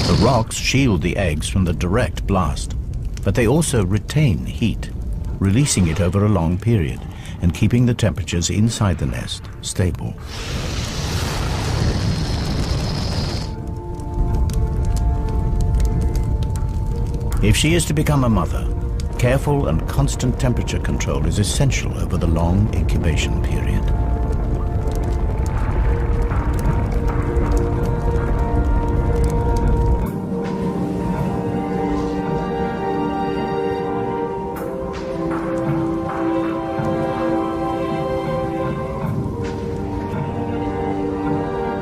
The rocks shield the eggs from the direct blast, but they also retain heat, releasing it over a long period and keeping the temperatures inside the nest stable. If she is to become a mother, careful and constant temperature control is essential over the long incubation period.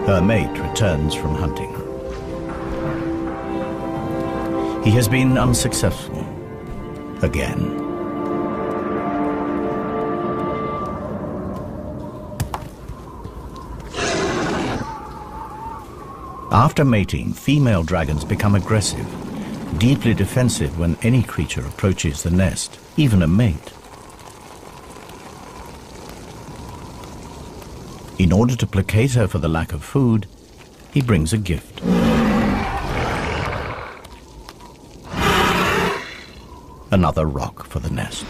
Her mate returns from hunting. He has been unsuccessful again. After mating, female dragons become aggressive, deeply defensive when any creature approaches the nest, even a mate. In order to placate her for the lack of food, he brings a gift. Another rock for the nest.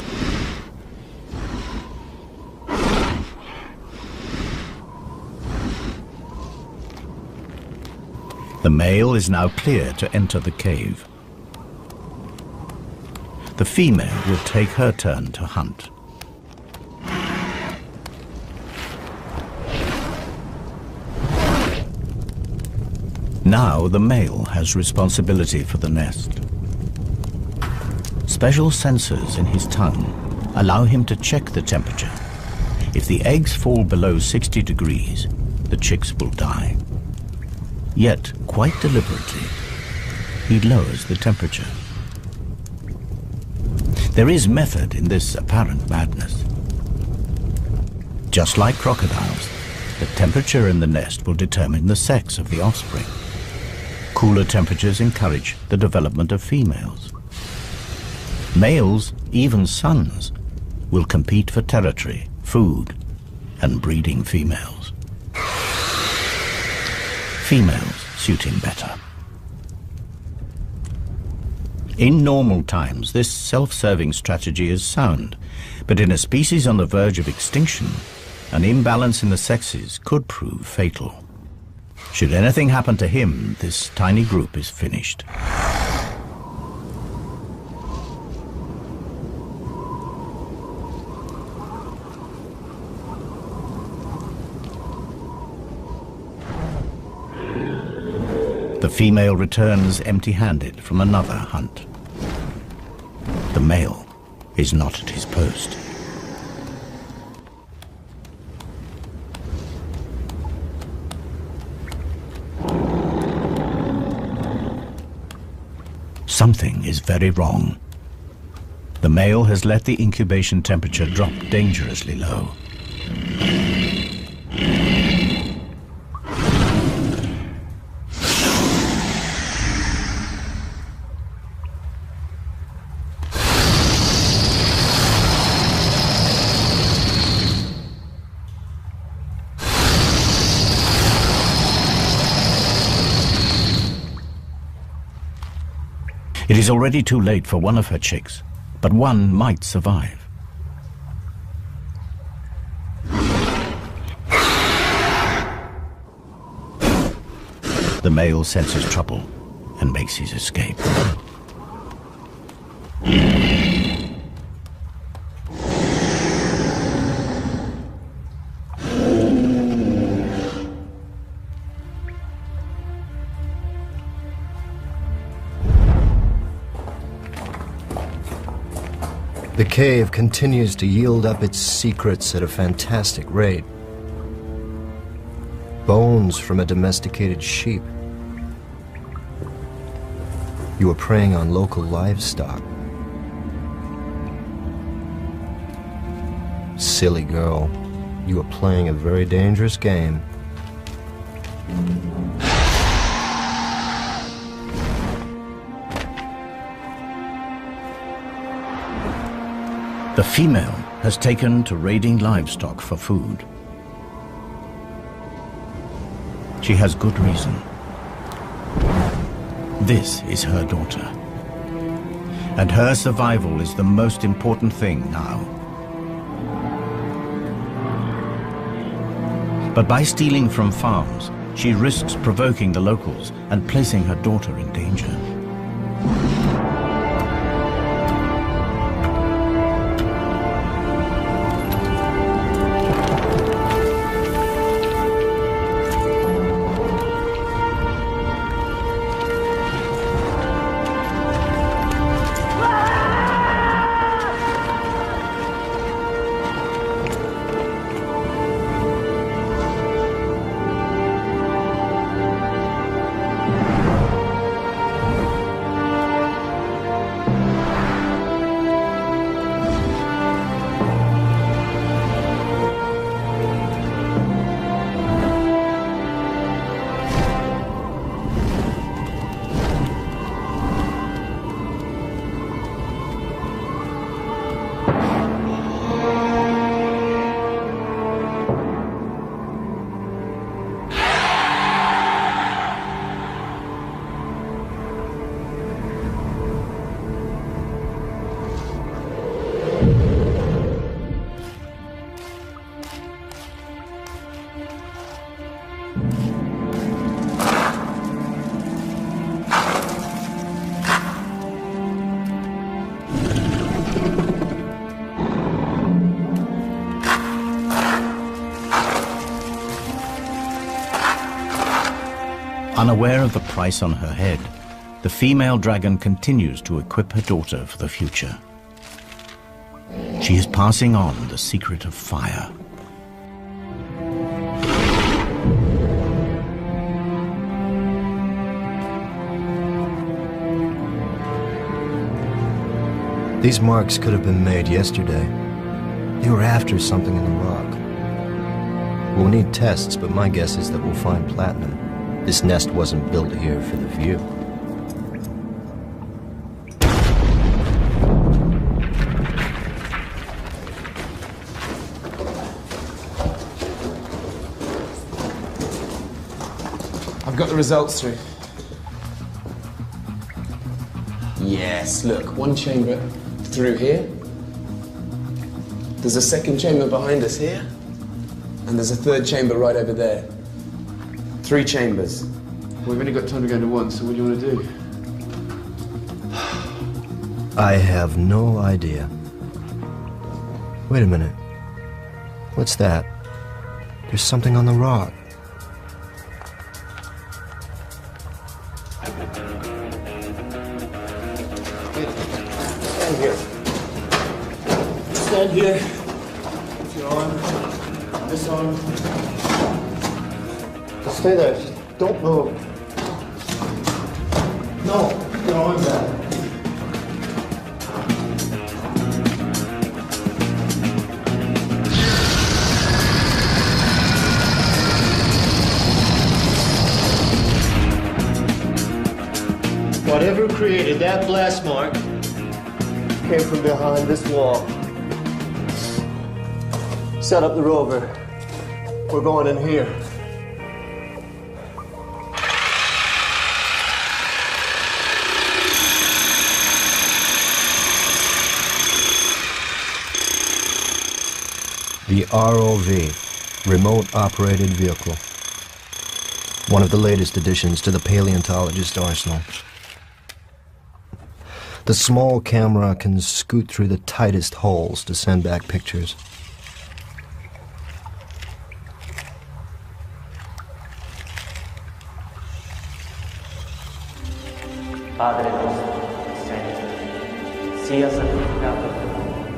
The male is now clear to enter the cave. The female will take her turn to hunt. Now the male has responsibility for the nest. Special sensors in his tongue allow him to check the temperature. If the eggs fall below 60 degrees, the chicks will die. Yet, quite deliberately, he lowers the temperature. There is method in this apparent madness. Just like crocodiles, the temperature in the nest will determine the sex of the offspring. Cooler temperatures encourage the development of females. Males, even sons, will compete for territory, food, and breeding females. Females suit him better. In normal times, this self-serving strategy is sound, but in a species on the verge of extinction, an imbalance in the sexes could prove fatal. Should anything happen to him, this tiny group is finished. The female returns empty-handed from another hunt. The male is not at his post. Something is very wrong. The male has let the incubation temperature drop dangerously low. It is already too late for one of her chicks, but one might survive. The male senses trouble and makes his escape. The cave continues to yield up its secrets at a fantastic rate. Bones from a domesticated sheep. You are preying on local livestock. Silly girl, you are playing a very dangerous game. The female has taken to raiding livestock for food. She has good reason. This is her daughter. And her survival is the most important thing now. But by stealing from farms, she risks provoking the locals and placing her daughter in danger. Unaware of the price on her head, the female dragon continues to equip her daughter for the future. She is passing on the secret of fire. These marks could have been made yesterday. They were after something in the rock. We'll need tests, but my guess is that we'll find platinum. This nest wasn't built here for the view. I've got the results through. Yes, look, one chamber through here. There's a second chamber behind us here. And there's a third chamber right over there. 3 chambers. We've only got time to go into one, so what do you want to do? I have no idea. Wait a minute. What's that? There's something on the rock. Stand here. Stand here. Put your arm, this arm. Stay there. Just don't move. No, put your arm back. Whatever created that blast mark came from behind this wall. Set up the rover. We're going in here. The ROV, Remote Operated Vehicle. One of the latest additions to the paleontologist arsenal. The small camera can scoot through the tightest holes to send back pictures. Padre nostro, Signore, sia santificato il tuo nome.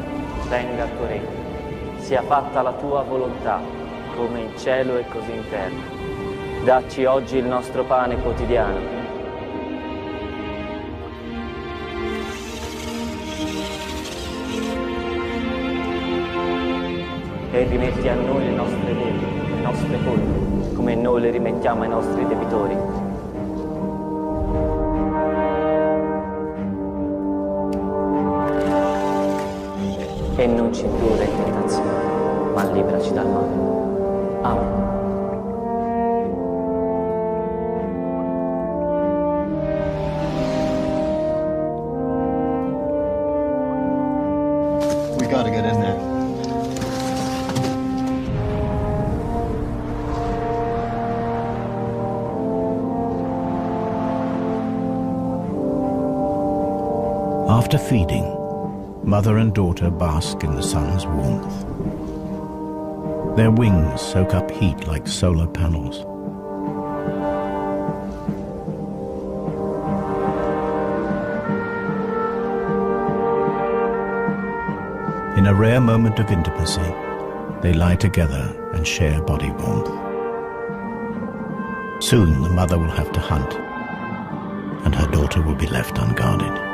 venga a tuo regno, sia fatta la tua volontà, come in cielo e così in terra. Dacci oggi il nostro pane quotidiano. E rimetti a noi le nostre debiti, le nostre colpe, come noi le rimettiamo ai nostri debitori. E non ci indurre in tentazione, ma liberaci dal male. Amen. We gotta get in there. After feeding, mother and daughter bask in the sun's warmth. Their wings soak up heat like solar panels. In a rare moment of intimacy, they lie together and share body warmth. Soon the mother will have to hunt, and her daughter will be left unguarded.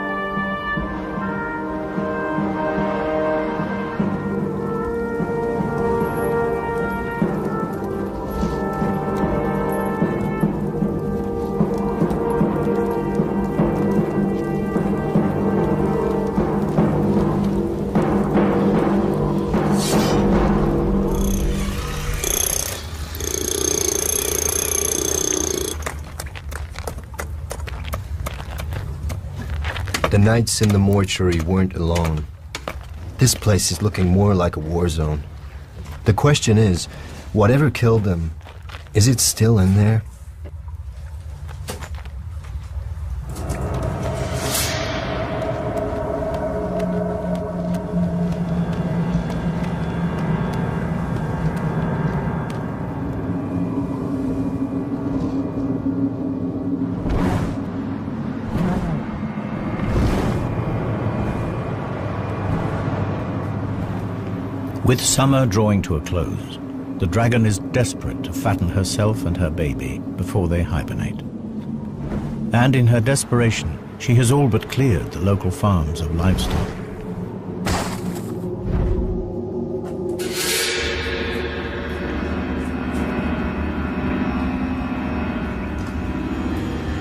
The nights in the mortuary weren't alone. This place is looking more like a war zone. The question is, whatever killed them, is it still in there? With summer drawing to a close, the dragon is desperate to fatten herself and her baby before they hibernate. And in her desperation, she has all but cleared the local farms of livestock.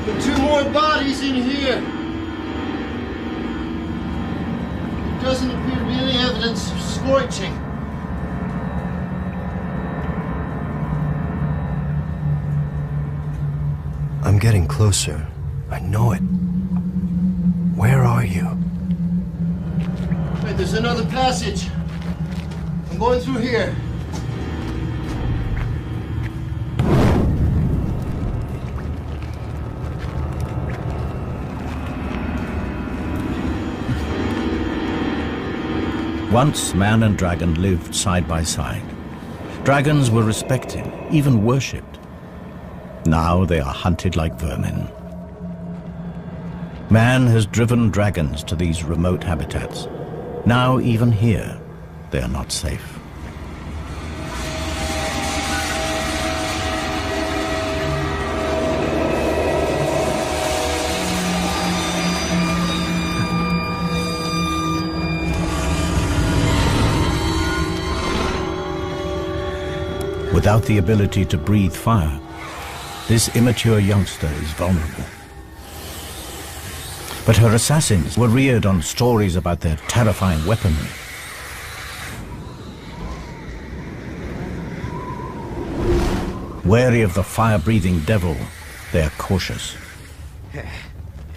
There are 2 more bodies in here. There doesn't appear to be any evidence of scorching. I'm getting closer. I know it. Where are you? Wait, there's another passage. I'm going through here. Once man and dragon lived side by side. Dragons were respected, even worshipped. Now they are hunted like vermin. Man has driven dragons to these remote habitats. Now even here, they are not safe. Without the ability to breathe fire, this immature youngster is vulnerable. But her assassins were reared on stories about their terrifying weaponry. Wary of the fire-breathing devil, they are cautious.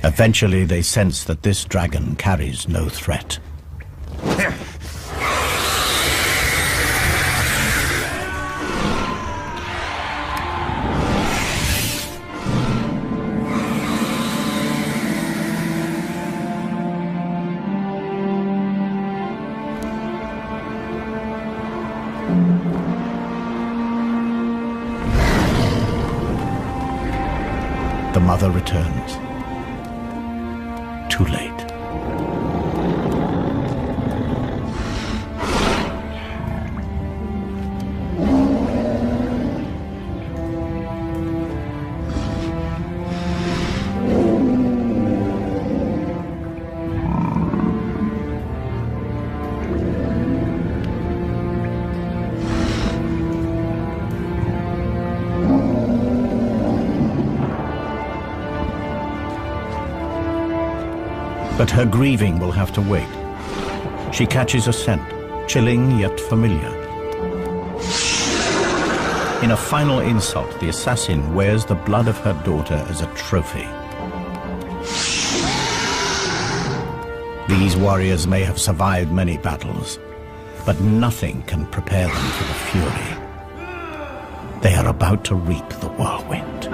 Eventually, they sense that this dragon carries no threat. The mother returns. Too late. But her grieving will have to wait. She catches a scent, chilling yet familiar. In a final insult, the assassin wears the blood of her daughter as a trophy. These warriors may have survived many battles, but nothing can prepare them for the fury. They are about to reap the whirlwind.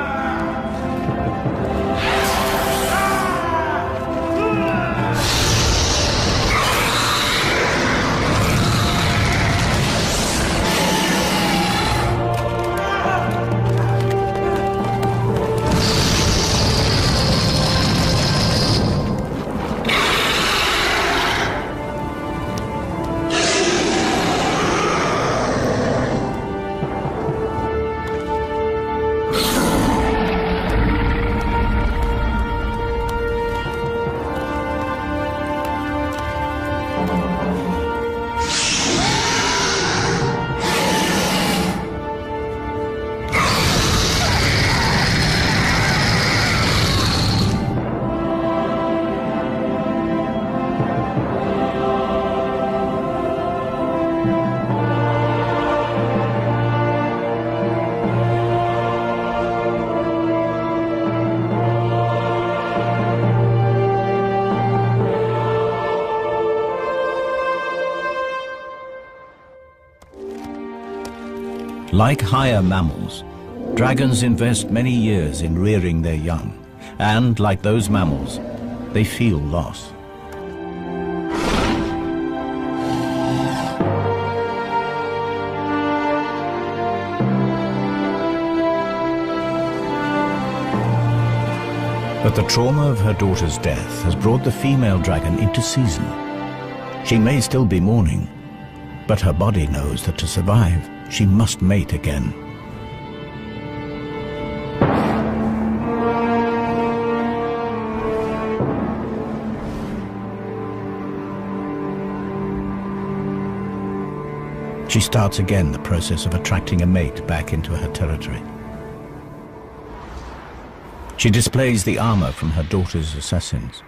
Like higher mammals, dragons invest many years in rearing their young, and like those mammals, they feel loss. But the trauma of her daughter's death has brought the female dragon into season. She may still be mourning, but her body knows that to survive, she must mate again. She starts again the process of attracting a mate back into her territory. She displays the armor from her daughter's assassins.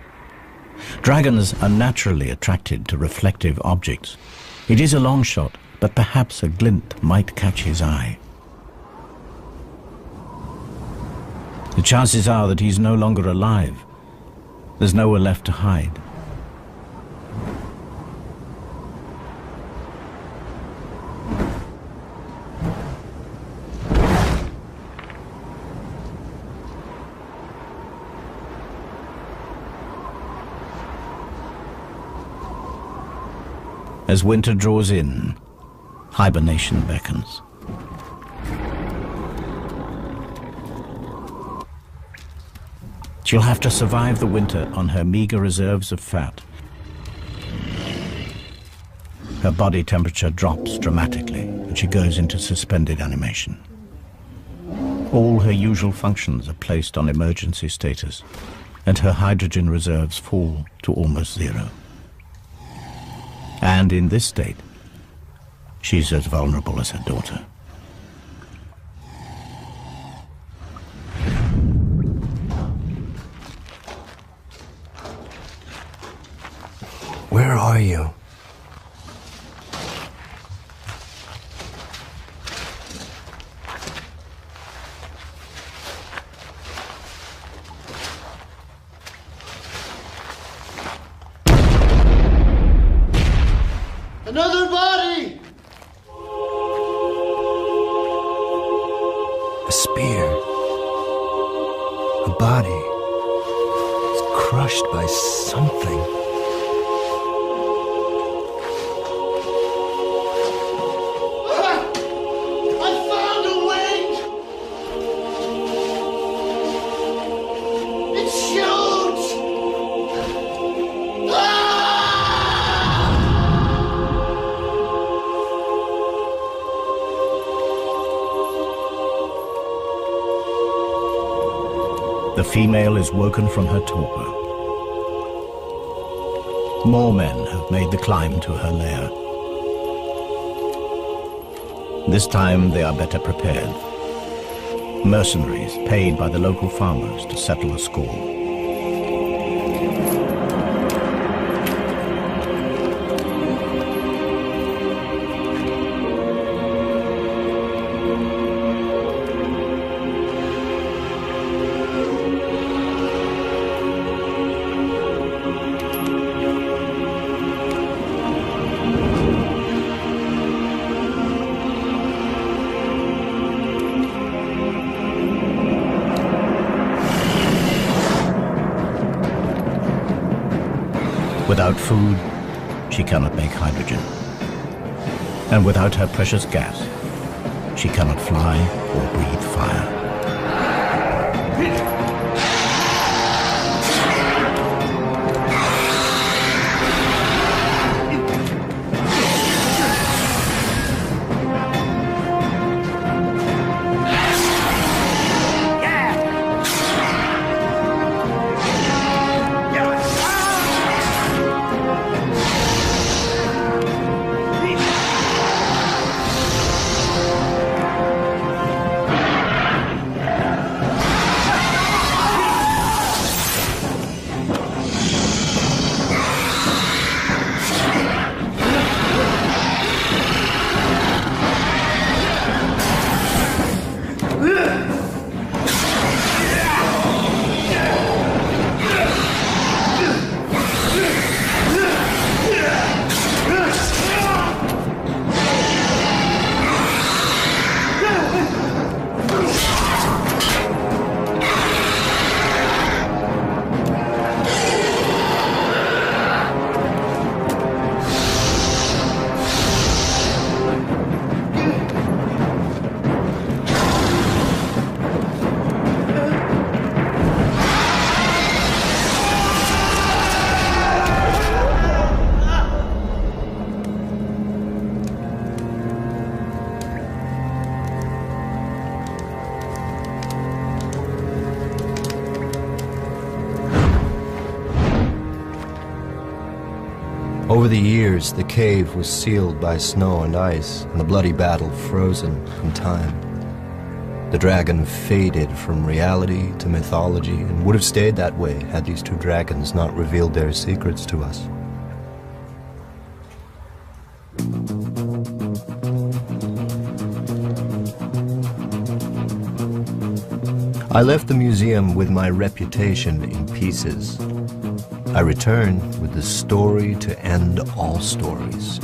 Dragons are naturally attracted to reflective objects. It is a long shot, but perhaps a glint might catch his eye. The chances are that he's no longer alive. There's nowhere left to hide. As winter draws in, hibernation beckons. She'll have to survive the winter on her meager reserves of fat. Her body temperature drops dramatically and she goes into suspended animation. All her usual functions are placed on emergency status, and her hydrogen reserves fall to almost zero. And in this state, she's as vulnerable as her daughter. Where are you? Another body! A spear. A body. It's crushed by something. I found a wing! It shoots! The female is woken from her torpor. More men have made the climb to her lair. This time they are better prepared. Mercenaries paid by the local farmers to settle a score. Without food, she cannot make hydrogen. And without her precious gas, she cannot fly or breathe fire. Over the years, the cave was sealed by snow and ice, and the bloody battle frozen in time. The dragon faded from reality to mythology, and would have stayed that way had these two dragons not revealed their secrets to us. I left the museum with my reputation in pieces. I return with the story to end all stories,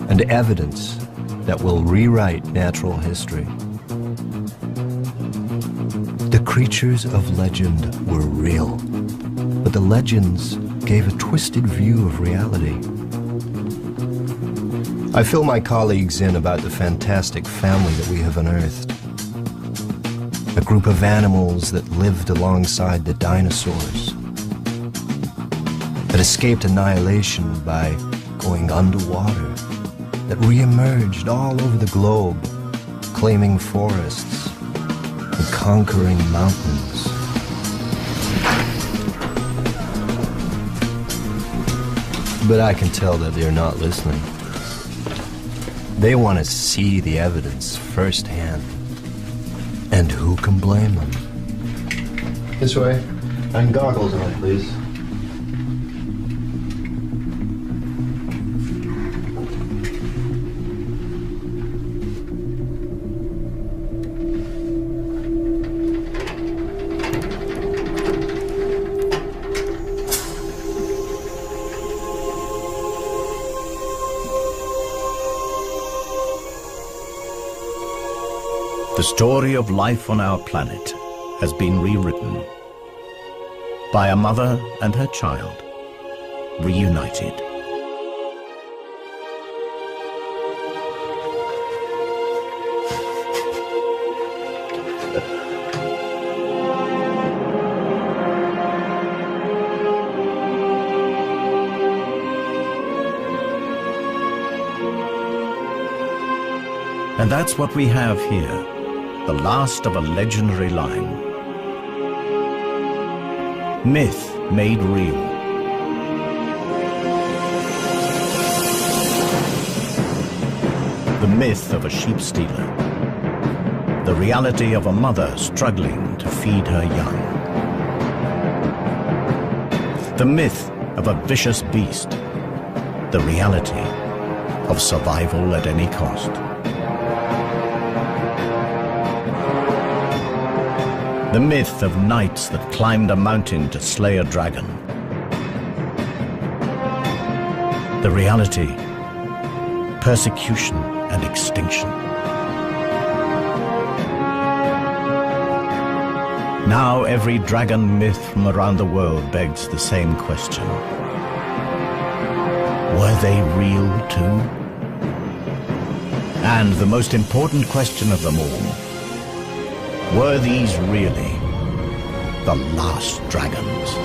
and evidence that will rewrite natural history. The creatures of legend were real, but the legends gave a twisted view of reality. I fill my colleagues in about the fantastic family that we have unearthed. A group of animals that lived alongside the dinosaurs, that escaped annihilation by going underwater, that re-emerged all over the globe, claiming forests and conquering mountains. But I can tell that they're not listening. They want to see the evidence firsthand. And who can blame them? This way. And goggles on, please. The story of life on our planet has been rewritten by a mother and her child, reunited. And that's what we have here. The last of a legendary line. Myth made real. The myth of a sheep stealer. The reality of a mother struggling to feed her young. The myth of a vicious beast. The reality of survival at any cost. The myth of knights that climbed a mountain to slay a dragon. The reality, persecution and extinction. Now every dragon myth from around the world begs the same question. Were they real too? And the most important question of them all, were these really the last dragons?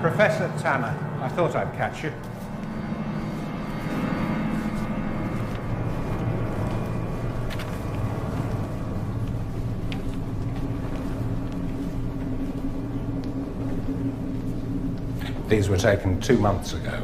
Professor Tanner, I thought I'd catch you. These were taken 2 months ago.